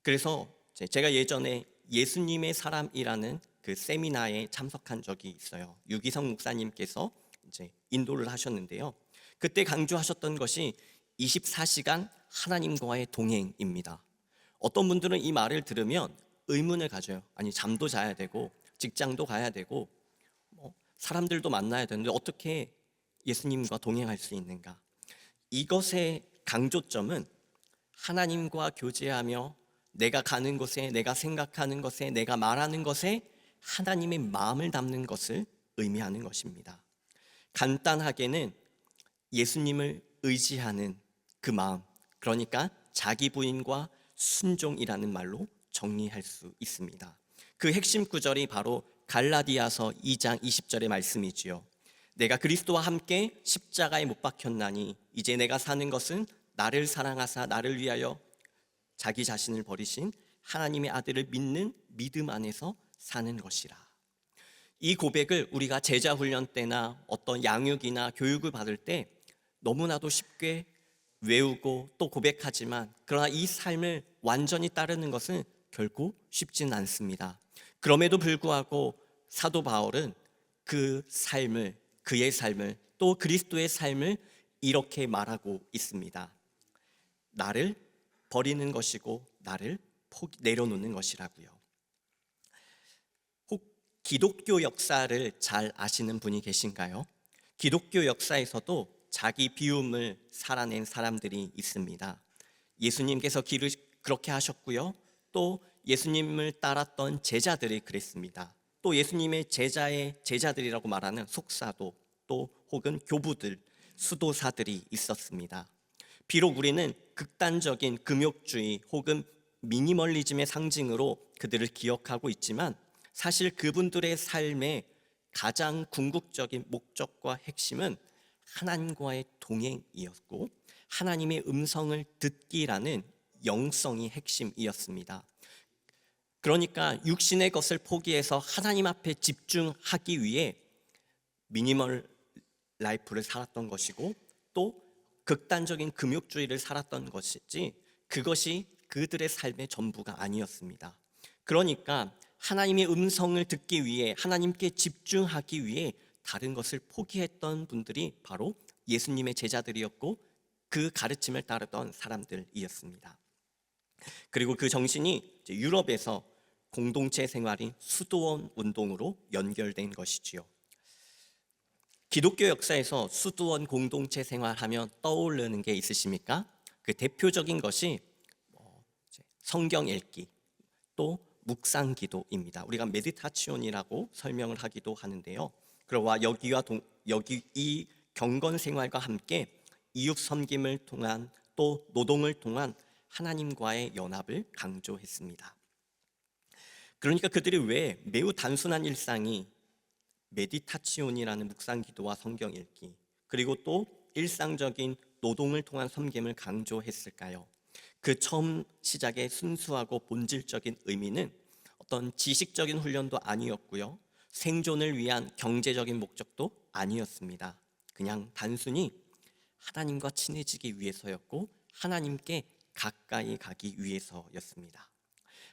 그래서 제가 예전에 예수님의 사람이라는 그 세미나에 참석한 적이 있어요. 유기성 목사님께서 이제 인도를 하셨는데요. 그때 강조하셨던 것이 24시간 하나님과의 동행입니다. 어떤 분들은 이 말을 들으면 의문을 가져요. 아니, 잠도 자야 되고 직장도 가야 되고 사람들도 만나야 되는데 어떻게 예수님과 동행할 수 있는가? 이것의 강조점은 하나님과 교제하며 내가 가는 곳에, 내가 생각하는 것에, 내가 말하는 것에 하나님의 마음을 담는 것을 의미하는 것입니다. 간단하게는 예수님을 의지하는 그 마음, 그러니까 자기 부인과 순종이라는 말로 정리할 수 있습니다. 그 핵심 구절이 바로 갈라디아서 2장 20절의 말씀이지요. 내가 그리스도와 함께 십자가에 못 박혔나니 이제 내가 사는 것은 나를 사랑하사 나를 위하여 자기 자신을 버리신 하나님의 아들을 믿는 믿음 안에서 사는 것이라. 이 고백을 우리가 제자 훈련 때나 어떤 양육이나 교육을 받을 때 너무나도 쉽게 외우고 또 고백하지만, 그러나 이 삶을 완전히 따르는 것은 결코 쉽지는 않습니다. 그럼에도 불구하고 사도 바울은 그 삶을, 그의 삶을, 또 그리스도의 삶을 이렇게 말하고 있습니다. 나를 버리는 것이고 나를 내려놓는 것이라고요. 혹 기독교 역사를 잘 아시는 분이 계신가요? 기독교 역사에서도 자기 비움을 살아낸 사람들이 있습니다. 예수님께서 길을 그렇게 하셨고요. 또 예수님을 따랐던 제자들이 그랬습니다. 또 예수님의 제자들이라고 말하는 속사도, 또 혹은 교부들, 수도사들이 있었습니다. 비록 우리는 극단적인 금욕주의 혹은 미니멀리즘의 상징으로 그들을 기억하고 있지만 사실 그분들의 삶의 가장 궁극적인 목적과 핵심은 하나님과의 동행이었고 하나님의 음성을 듣기라는 영성이 핵심이었습니다. 그러니까 육신의 것을 포기해서 하나님 앞에 집중하기 위해 미니멀 라이프를 살았던 것이고 또 극단적인 금욕주의를 살았던 것이지 그것이 그들의 삶의 전부가 아니었습니다. 그러니까 하나님의 음성을 듣기 위해 하나님께 집중하기 위해 다른 것을 포기했던 분들이 바로 예수님의 제자들이었고 그 가르침을 따르던 사람들이었습니다. 그리고 그 정신이 유럽에서 공동체 생활인 수도원 운동으로 연결된 것이지요. 기독교 역사에서 수도원 공동체 생활하면 떠오르는 게 있으십니까? 그 대표적인 것이 성경 읽기 또 묵상 기도입니다. 우리가 메디타치온이라고 설명을 하기도 하는데요. 그러와 여기 이 경건 생활과 함께 이웃 섬김을 통한 또 노동을 통한 하나님과의 연합을 강조했습니다. 그러니까 그들이 왜 매우 단순한 일상이 메디타치온이라는 묵상 기도와 성경 읽기 그리고 또 일상적인 노동을 통한 섬김을 강조했을까요? 그 처음 시작의 순수하고 본질적인 의미는 어떤 지식적인 훈련도 아니었고요. 생존을 위한 경제적인 목적도 아니었습니다. 그냥 단순히 하나님과 친해지기 위해서였고 하나님께 가까이 가기 위해서였습니다.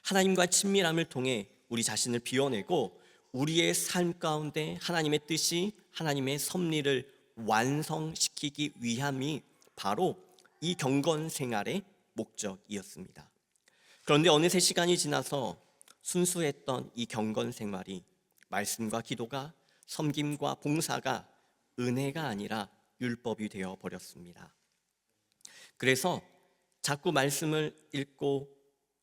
하나님과 친밀함을 통해 우리 자신을 비워내고 우리의 삶 가운데 하나님의 뜻이 하나님의 섭리를 완성시키기 위함이 바로 이 경건 생활의 목적이었습니다. 그런데 어느새 시간이 지나서 순수했던 이 경건 생활이 말씀과 기도가 섬김과 봉사가 은혜가 아니라 율법이 되어 버렸습니다. 그래서 자꾸 말씀을 읽고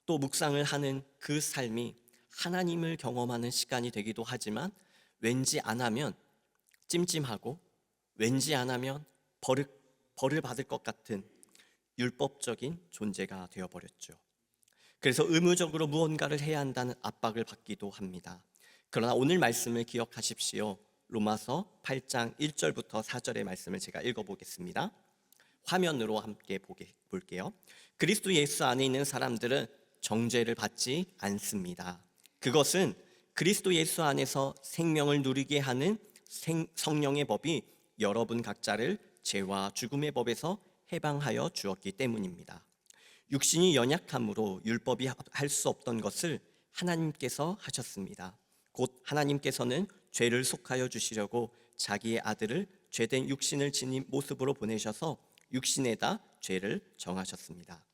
또 묵상을 하는 그 삶이 하나님을 경험하는 시간이 되기도 하지만 왠지 안 하면 찜찜하고 왠지 안 하면 벌을 받을 것 같은 율법적인 존재가 되어버렸죠. 그래서 의무적으로 무언가를 해야 한다는 압박을 받기도 합니다. 그러나 오늘 말씀을 기억하십시오. 로마서 8장 1절부터 4절의 말씀을 제가 읽어보겠습니다. 화면으로 함께 볼게요. 그리스도 예수 안에 있는 사람들은 정죄를 받지 않습니다. 그것은 그리스도 예수 안에서 생명을 누리게 하는 성령의 법이 여러분 각자를 죄와 죽음의 법에서 해방하여 주었기 때문입니다. 육신이 연약함으로 율법이 할 수 없던 것을 하나님께서 하셨습니다. 곧 하나님께서는 죄를 속하여 주시려고 자기의 아들을 죄된 육신을 지닌 모습으로 보내셔서 육신에다 죄를 정하셨습니다.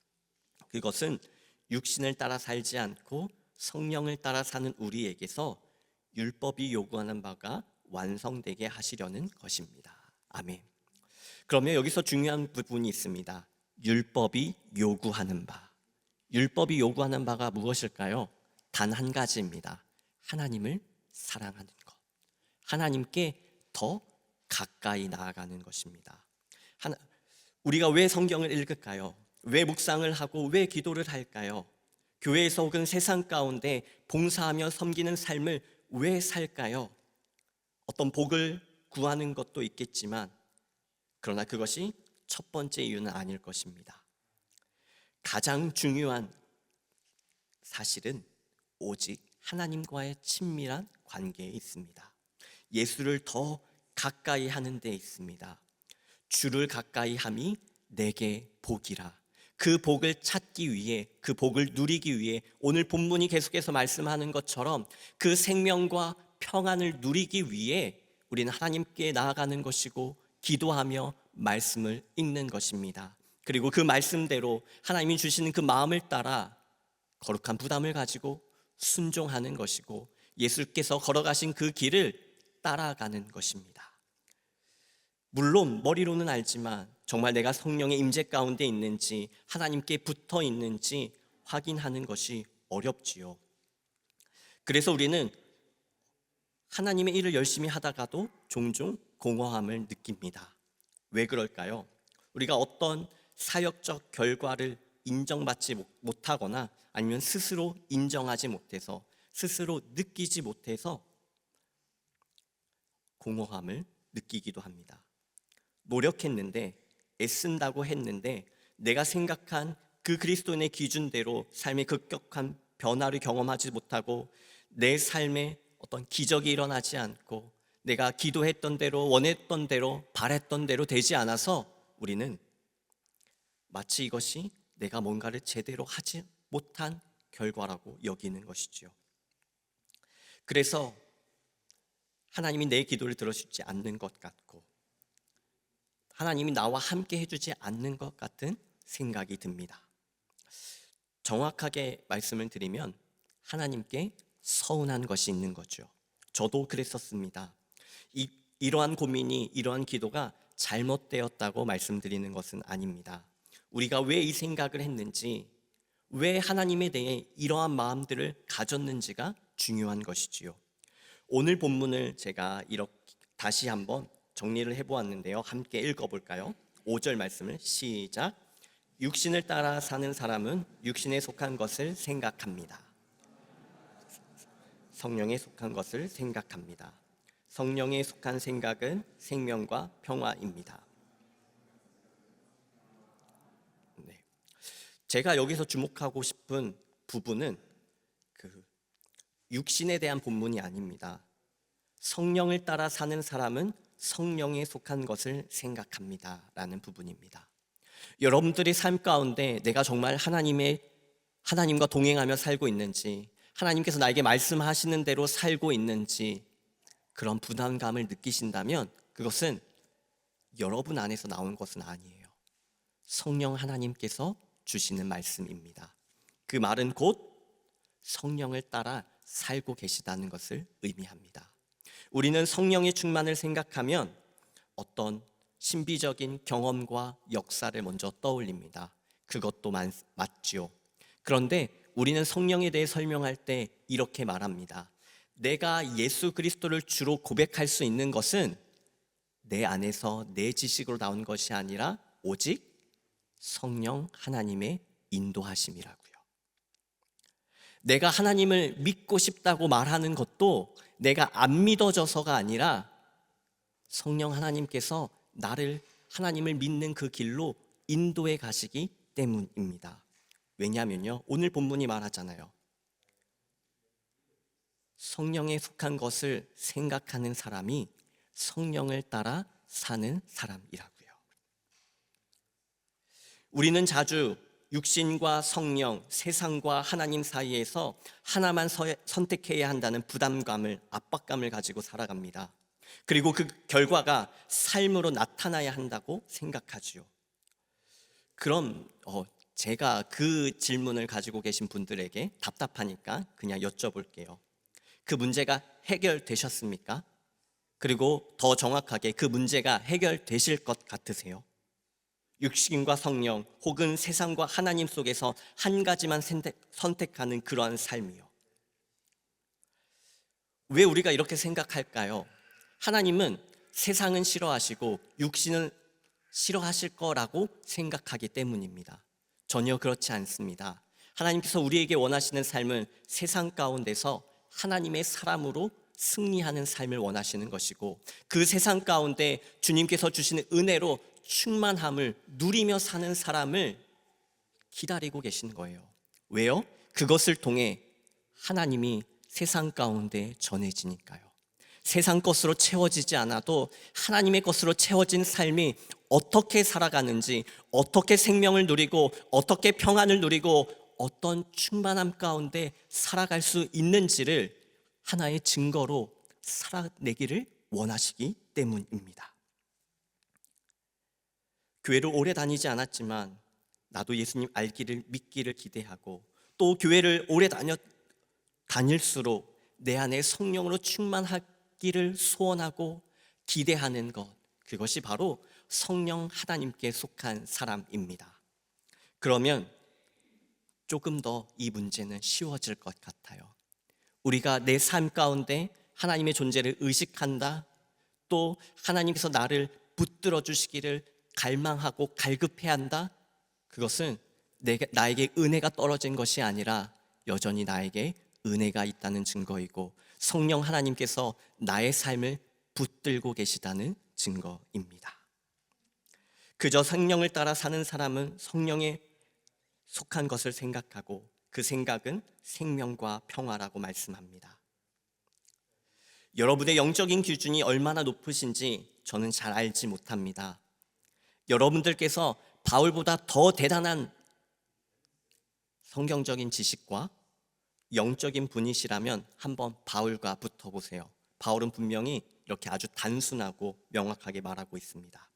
그것은 육신을 따라 살지 않고 성령을 따라 사는 우리에게서 율법이 요구하는 바가 완성되게 하시려는 것입니다. 아멘. 그러면 여기서 중요한 부분이 있습니다. 율법이 요구하는 바. 율법이 요구하는 바가 무엇일까요? 단 한 가지입니다. 하나님을 사랑하는 것. 하나님께 더 가까이 나아가는 것입니다. 우리가 왜 성경을 읽을까요? 왜 묵상을 하고 왜 기도를 할까요? 교회에서 혹은 세상 가운데 봉사하며 섬기는 삶을 왜 살까요? 어떤 복을 구하는 것도 있겠지만 그러나 그것이 첫 번째 이유는 아닐 것입니다. 가장 중요한 사실은 오직 하나님과의 친밀한 관계에 있습니다. 예수를 더 가까이 하는 데 있습니다. 주를 가까이 함이 내게 복이라. 그 복을 찾기 위해, 그 복을 누리기 위해 오늘 본문이 계속해서 말씀하는 것처럼 그 생명과 평안을 누리기 위해 우리는 하나님께 나아가는 것이고 기도하며 말씀을 읽는 것입니다. 그리고 그 말씀대로 하나님이 주시는 그 마음을 따라 거룩한 부담을 가지고 순종하는 것이고 예수께서 걸어가신 그 길을 따라가는 것입니다. 물론 머리로는 알지만 정말 내가 성령의 임재 가운데 있는지 하나님께 붙어 있는지 확인하는 것이 어렵지요. 그래서 우리는 하나님의 일을 열심히 하다가도 종종 공허함을 느낍니다. 왜 그럴까요? 우리가 어떤 사역적 결과를 인정받지 못하거나 아니면 스스로 인정하지 못해서, 스스로 느끼지 못해서 공허함을 느끼기도 합니다. 노력했는데, 애쓴다고 했는데 내가 생각한 그 그리스도인의 기준대로 삶의 급격한 변화를 경험하지 못하고 내 삶에 어떤 기적이 일어나지 않고 내가 기도했던 대로, 원했던 대로, 바랬던 대로 되지 않아서 우리는 마치 이것이 내가 뭔가를 제대로 하지 못한 결과라고 여기는 것이죠. 그래서 하나님이 내 기도를 들어주지 않는 것 같고 하나님이 나와 함께 해주지 않는 것 같은 생각이 듭니다. 정확하게 말씀을 드리면 하나님께 서운한 것이 있는 거죠. 저도 그랬었습니다. 이러한 고민이, 이러한 기도가 잘못되었다고 말씀드리는 것은 아닙니다. 우리가 왜 이 생각을 했는지, 왜 하나님에 대해 이러한 마음들을 가졌는지가 중요한 것이지요. 오늘 본문을 제가 이렇게 다시 한번 정리를 해보았는데요. 함께 읽어볼까요? 5절 말씀을 시작. 육신을 따라 사는 사람은 육신에 속한 것을 생각합니다. 성령에 속한 것을 생각합니다. 성령에 속한 생각은 생명과 평화입니다. 네. 제가 여기서 주목하고 싶은 부분은 육신에 대한 본문이 아닙니다. 성령을 따라 사는 사람은 성령에 속한 것을 생각합니다 라는 부분입니다. 여러분들의 삶 가운데 내가 정말 하나님과 동행하며 살고 있는지, 하나님께서 나에게 말씀하시는 대로 살고 있는지 그런 부담감을 느끼신다면 그것은 여러분 안에서 나온 것은 아니에요. 성령 하나님께서 주시는 말씀입니다. 그 말은 곧 성령을 따라 살고 계시다는 것을 의미합니다. 우리는 성령의 충만을 생각하면 어떤 신비적인 경험과 역사를 먼저 떠올립니다. 그것도 맞지요. 그런데 우리는 성령에 대해 설명할 때 이렇게 말합니다. 내가 예수 그리스도를 주로 고백할 수 있는 것은 내 안에서 내 지식으로 나온 것이 아니라 오직 성령 하나님의 인도하심이라고요. 내가 하나님을 믿고 싶다고 말하는 것도 내가 안 믿어져서가 아니라 성령 하나님께서 나를 하나님을 믿는 그 길로 인도해 가시기 때문입니다. 왜냐하면요, 오늘 본문이 말하잖아요. 성령에 속한 것을 생각하는 사람이 성령을 따라 사는 사람이라고요. 우리는 자주 육신과 성령, 세상과 하나님 사이에서 하나만 선택해야 한다는 부담감을, 압박감을 가지고 살아갑니다. 그리고 그 결과가 삶으로 나타나야 한다고 생각하지요. 그럼 제가 그 질문을 가지고 계신 분들에게 답답하니까 그냥 여쭤볼게요. 그 문제가 해결되셨습니까? 그리고 더 정확하게 그 문제가 해결되실 것 같으세요? 육신과 성령 혹은 세상과 하나님 속에서 한 가지만 선택하는 그러한 삶이요. 왜 우리가 이렇게 생각할까요? 하나님은 세상은 싫어하시고 육신은 싫어하실 거라고 생각하기 때문입니다. 전혀 그렇지 않습니다. 하나님께서 우리에게 원하시는 삶은 세상 가운데서 하나님의 사람으로 승리하는 삶을 원하시는 것이고, 그 세상 가운데 주님께서 주시는 은혜로 충만함을 누리며 사는 사람을 기다리고 계신 거예요. 왜요? 그것을 통해 하나님이 세상 가운데 전해지니까요. 세상 것으로 채워지지 않아도 하나님의 것으로 채워진 삶이 어떻게 살아가는지, 어떻게 생명을 누리고 어떻게 평안을 누리고 어떤 충만함 가운데 살아갈 수 있는지를 하나의 증거로 살아내기를 원하시기 때문입니다. 교회를 오래 다니지 않았지만 나도 예수님 알기를, 믿기를 기대하고, 또 교회를 오래 다닐수록 내 안에 성령으로 충만하기를 소원하고 기대하는 것, 그것이 바로 성령 하나님께 속한 사람입니다. 그러면 조금 더 이 문제는 쉬워질 것 같아요. 우리가 내 삶 가운데 하나님의 존재를 의식한다, 또 하나님께서 나를 붙들어 주시기를 갈망하고 갈급해야 한다. 그것은 나에게 은혜가 떨어진 것이 아니라 여전히 나에게 은혜가 있다는 증거이고 성령 하나님께서 나의 삶을 붙들고 계시다는 증거입니다. 그저 성령을 따라 사는 사람은 성령에 속한 것을 생각하고 그 생각은 생명과 평화라고 말씀합니다. 여러분의 영적인 기준이 얼마나 높으신지 저는 잘 알지 못합니다. 여러분들께서 바울보다 더 대단한 성경적인 지식과 영적인 분이시라면 한번 바울과 붙어보세요. 바울은 분명히 이렇게 아주 단순하고 명확하게 말하고 있습니다.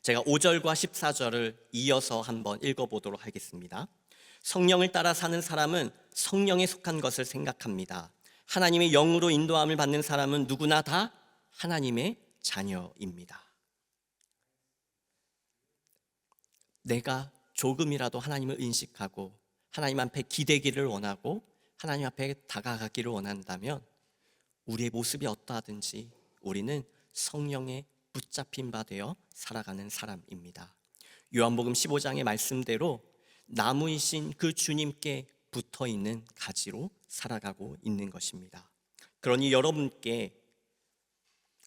제가 5절과 14절을 이어서 한번 읽어보도록 하겠습니다. 성령을 따라 사는 사람은 성령에 속한 것을 생각합니다. 하나님의 영으로 인도함을 받는 사람은 누구나 다 하나님의 자녀입니다. 내가 조금이라도 하나님을 인식하고 하나님 앞에 기대기를 원하고 하나님 앞에 다가가기를 원한다면 우리의 모습이 어떠하든지 우리는 성령에 붙잡힌 바 되어 살아가는 사람입니다. 요한복음 15장의 말씀대로 나무이신 그 주님께 붙어있는 가지로 살아가고 있는 것입니다. 그러니 여러분께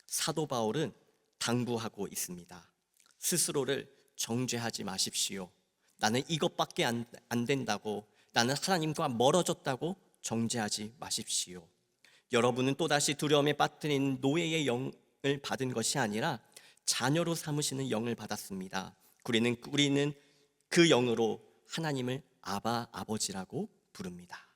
사도 바울은 당부하고 있습니다. 스스로를 정죄하지 마십시오. 나는 이것밖에 안 된다고, 나는 하나님과 멀어졌다고 정죄하지 마십시오. 여러분은 또다시 두려움에 빠뜨린 노예의 영을 받은 것이 아니라 자녀로 삼으시는 영을 받았습니다. 우리는 그 영으로 하나님을 아바, 아버지라고 부릅니다.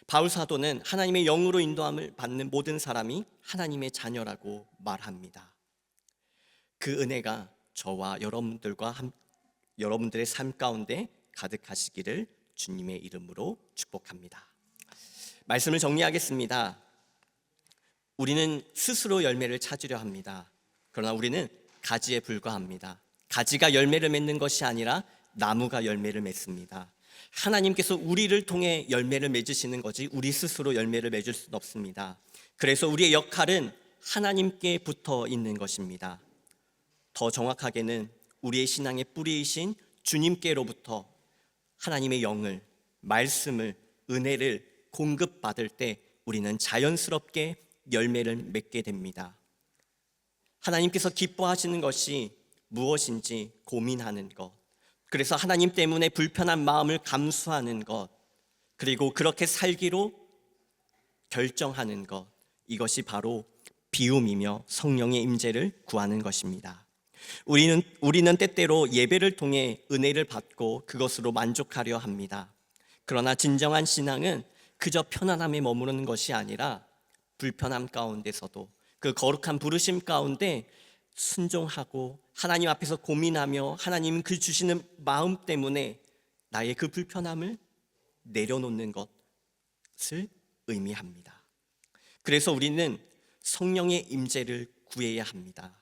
바울 사도는 하나님의 영으로 인도함을 받는 모든 사람이 하나님의 자녀라고 말합니다. 그 은혜가 저와 여러분들의 삶 가운데 가득하시기를 주님의 이름으로 축복합니다. 말씀을 정리하겠습니다. 우리는 스스로 열매를 찾으려 합니다. 그러나 우리는 가지에 불과합니다. 가지가 열매를 맺는 것이 아니라 나무가 열매를 맺습니다. 하나님께서 우리를 통해 열매를 맺으시는 거지 우리 스스로 열매를 맺을 수는 없습니다. 그래서 우리의 역할은 하나님께 붙어 있는 것입니다. 더 정확하게는 우리의 신앙의 뿌리이신 주님께로부터 하나님의 영을, 말씀을, 은혜를 공급받을 때 우리는 자연스럽게 열매를 맺게 됩니다. 하나님께서 기뻐하시는 것이 무엇인지 고민하는 것, 그래서 하나님 때문에 불편한 마음을 감수하는 것, 그리고 그렇게 살기로 결정하는 것, 이것이 바로 비움이며 성령의 임재를 구하는 것입니다. 우리는 때때로 예배를 통해 은혜를 받고 그것으로 만족하려 합니다. 그러나 진정한 신앙은 그저 편안함에 머무르는 것이 아니라 불편함 가운데서도 그 거룩한 부르심 가운데 순종하고 하나님 앞에서 고민하며 하나님 그 주시는 마음 때문에 나의 그 불편함을 내려놓는 것을 의미합니다. 그래서 우리는 성령의 임재를 구해야 합니다.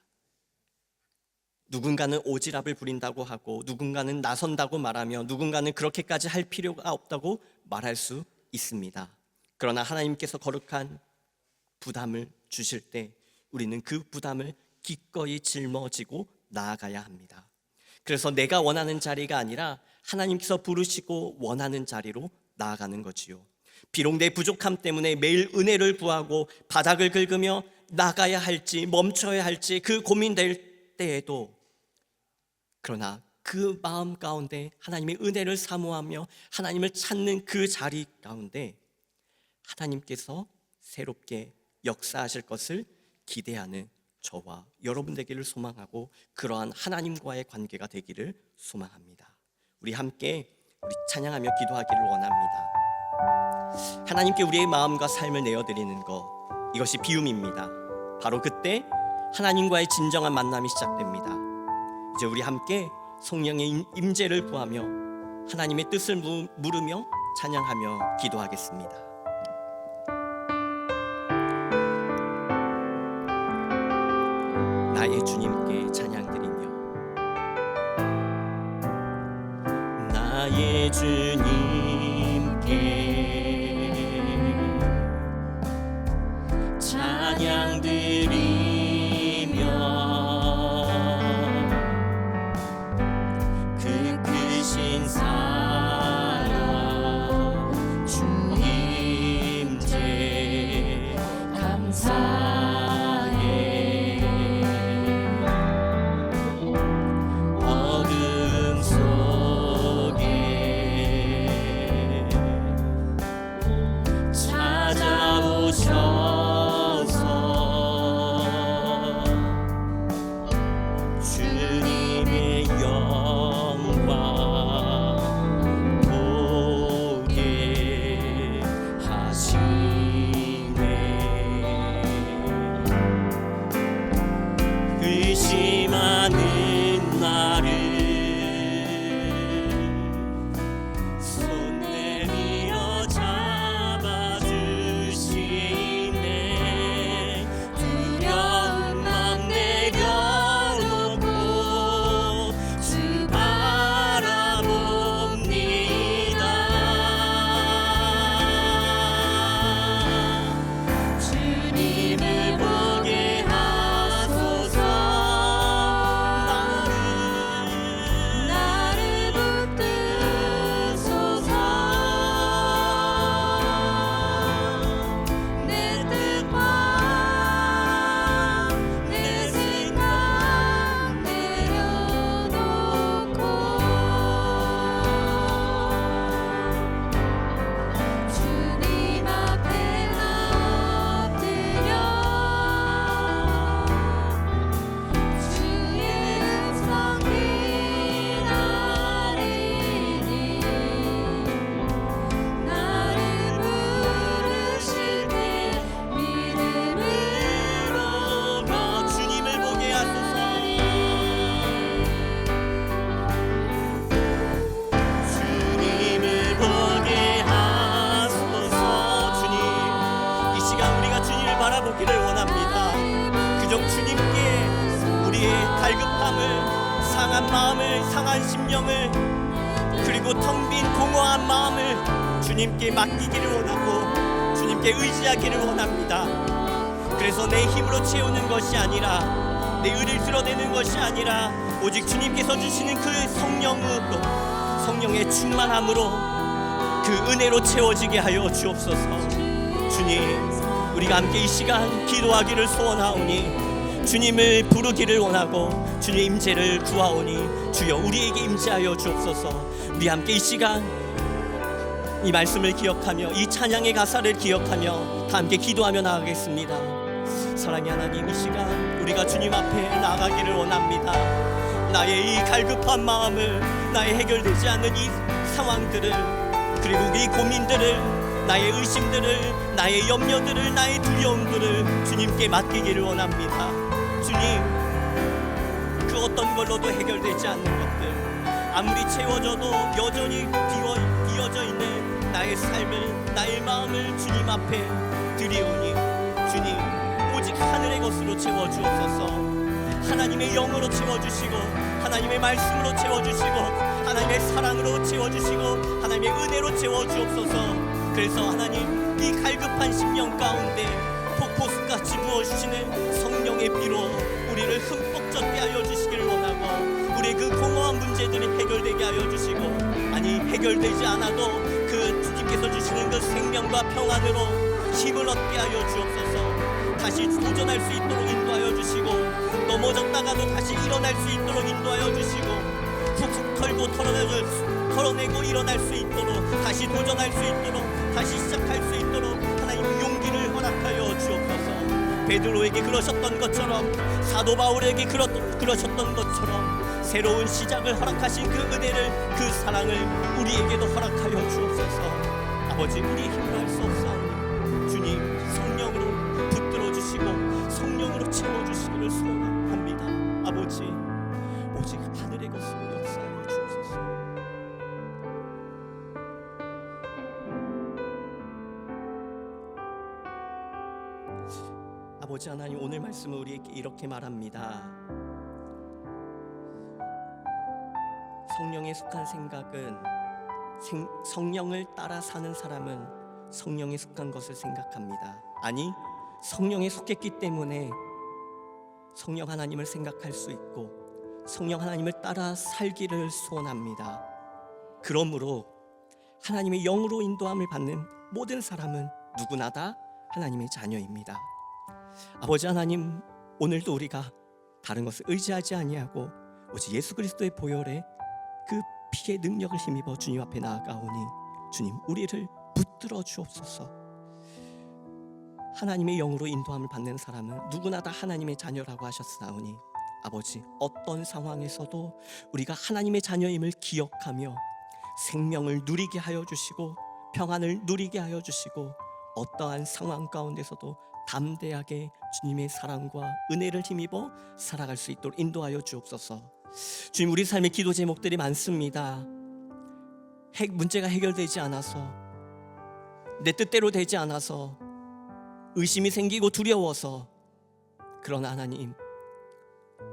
누군가는 오지랖을 부린다고 하고 누군가는 나선다고 말하며 누군가는 그렇게까지 할 필요가 없다고 말할 수 있습니다. 그러나 하나님께서 거룩한 부담을 주실 때 우리는 그 부담을 기꺼이 짊어지고 나아가야 합니다. 그래서 내가 원하는 자리가 아니라 하나님께서 부르시고 원하는 자리로 나아가는 거지요. 비록 내 부족함 때문에 매일 은혜를 구하고 바닥을 긁으며 나가야 할지 멈춰야 할지 그 고민될 때에도, 그러나 그 마음 가운데 하나님의 은혜를 사모하며 하나님을 찾는 그 자리 가운데 하나님께서 새롭게 역사하실 것을 기대하는 저와 여러분 되기를 소망하고 그러한 하나님과의 관계가 되기를 소망합니다. 우리 함께 찬양하며 기도하기를 원합니다. 하나님께 우리의 마음과 삶을 내어드리는 것, 이것이 비움입니다. 바로 그때 하나님과의 진정한 만남이 시작됩니다. 이제 우리 함께 성령의 임재를 구하며 하나님의 뜻을 물으며 찬양하며 기도하겠습니다. 나의 주님께 찬양드리며 나의 주님께 찬양드리며 그 크신 마음을, 상한 심령을, 그리고 텅 빈 공허한 마음을 주님께 맡기기를 원하고 주님께 의지하기를 원합니다. 그래서 내 힘으로 채우는 것이 아니라, 내 의를 드러내는 것이 아니라 오직 주님께서 주시는 그 성령으로, 성령의 충만함으로, 그 은혜로 채워지게 하여 주옵소서. 주님, 우리가 함께 이 시간 기도하기를 소원하오니, 주님을 부르기를 원하고 주님의 임재를 구하오니 주여 우리에게 임재하여 주옵소서. 우리 함께 이 시간 이 말씀을 기억하며 이 찬양의 가사를 기억하며 다 함께 기도하며 나아가겠습니다. 사랑의 하나님, 이 시간 우리가 주님 앞에 나아가기를 원합니다. 나의 이 갈급한 마음을, 나의 해결되지 않는 이 상황들을, 그리고 이 고민들을, 나의 의심들을, 나의 염려들을, 나의 두려움들을 주님께 맡기기를 원합니다. 주님, 그 어떤 걸로도 해결되지 않는 것들, 아무리 채워져도 여전히 비어져 있는 나의 삶을, 나의 마음을 주님 앞에 드리오니 주님, 오직 하늘의 것으로 채워주옵소서. 하나님의 영으로 채워주시고, 하나님의 말씀으로 채워주시고, 하나님의 사랑으로 채워주시고, 하나님의 은혜로 채워주옵소서. 그래서 하나님, 이 갈급한 심령 가운데 폭포수같이 부어주시는 성령의 비로 우리를 흠뻑 젖게 하여 주시기를 원하고, 우리의 그 공허한 문제들이 해결되게 하여 주시고, 아니 해결되지 않아도 그 주님께서 주시는 그 생명과 평안으로 힘을 얻게 하여 주옵소서. 다시 도전할 수 있도록 인도하여 주시고, 넘어졌다가도 다시 일어날 수 있도록 인도하여 주시고, 툭툭 털고 털어내고 일어날 수 있도록, 다시 도전할 수 있도록, 다시 시작할 수 있도록 하나님 용기를 허락하여 주옵소서. 베드로에게 그러셨던 것처럼, 사도 바울에게 그러셨던 것처럼 새로운 시작을 허락하신 그 은혜를, 그 사랑을 우리에게도 허락하여 주옵소서. 아버지, 우리의 힘으로 할 수 없사오니 주님, 성령으로 붙들어 주시고 성령으로 채워주시기를 소원합니다. 아버지, 오직 하늘의 것으로 역사하여 주옵소서. 아버지 하나님, 오늘 말씀을 우리에게 이렇게 말합니다. 성령에 속한 생각은, 성령을 따라 사는 사람은 성령에 속한 것을 생각합니다. 아니, 성령에 속했기 때문에 성령 하나님을 생각할 수 있고 성령 하나님을 따라 살기를 소원합니다. 그러므로 하나님의 영으로 인도함을 받는 모든 사람은 누구나 다 하나님의 자녀입니다. 아버지 하나님, 오늘도 우리가 다른 것을 의지하지 아니하고 오직 예수 그리스도의 보혈에 그 피의 능력을 힘입어 주님 앞에 나아가오니 주님, 우리를 붙들어 주옵소서. 하나님의 영으로 인도함을 받는 사람은 누구나 다 하나님의 자녀라고 하셨사오니 아버지, 어떤 상황에서도 우리가 하나님의 자녀임을 기억하며 생명을 누리게 하여 주시고 평안을 누리게 하여 주시고 어떠한 상황 가운데서도 담대하게 주님의 사랑과 은혜를 힘입어 살아갈 수 있도록 인도하여 주옵소서. 주님, 우리 삶의 기도 제목들이 많습니다. 문제가 해결되지 않아서, 내 뜻대로 되지 않아서, 의심이 생기고 두려워서. 그러나 하나님,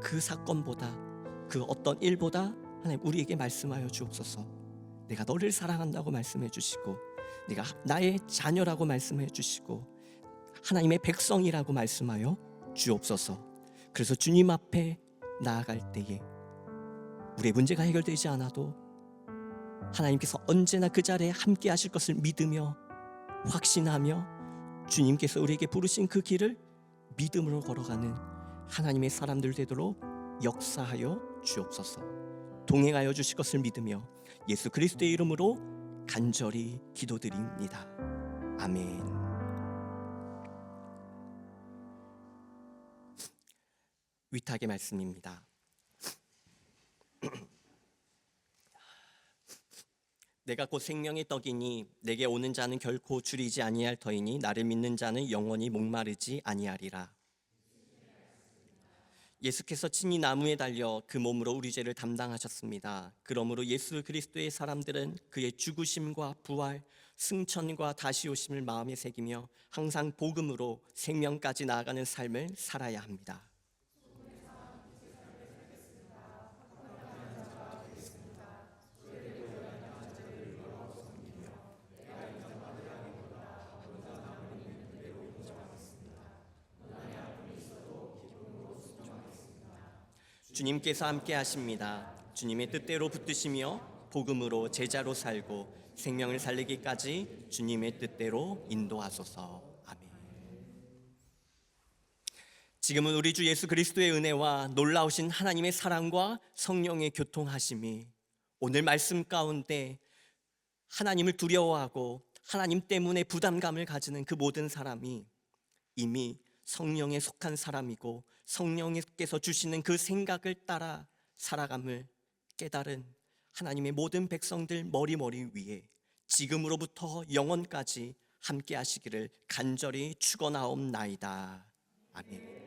그 사건보다, 그 어떤 일보다 하나님 우리에게 말씀하여 주옵소서. 내가 너를 사랑한다고 말씀해 주시고, 내가 나의 자녀라고 말씀해 주시고, 하나님의 백성이라고 말씀하여 주옵소서. 그래서 주님 앞에 나아갈 때에 우리의 문제가 해결되지 않아도 하나님께서 언제나 그 자리에 함께 하실 것을 믿으며 확신하며 주님께서 우리에게 부르신 그 길을 믿음으로 걸어가는 하나님의 사람들 되도록 역사하여 주옵소서. 동행하여 주실 것을 믿으며 예수 그리스도의 이름으로 간절히 기도드립니다. 아멘. 위탁의 말씀입니다. 내가 곧 생명의 떡이니 내게 오는 자는 결코 줄이지 아니할 터이니 나를 믿는 자는 영원히 목마르지 아니하리라. 예수께서 친히 나무에 달려 그 몸으로 우리 죄를 담당하셨습니다. 그러므로 예수 그리스도의 사람들은 그의 죽으심과 부활, 승천과 다시 오심을 마음에 새기며 항상 복음으로 생명까지 나아가는 삶을 살아야 합니다. 주님께서 함께 하십니다. 주님의 뜻대로 붙드시며 복음으로 제자로 살고 생명을 살리기까지 주님의 뜻대로 인도하소서. 아멘. 지금은 우리 주 예수 그리스도의 은혜와 놀라우신 하나님의 사랑과 성령의 교통하심이 오늘 말씀 가운데 하나님을 두려워하고 하나님 때문에 부담감을 가지는 그 모든 사람이 이미 성령에 속한 사람이고 성령께서 주시는 그 생각을 따라 살아감을 깨달은 하나님의 모든 백성들 머리머리 위에 지금으로부터 영원까지 함께 하시기를 간절히 축원하옵나이다. 아멘.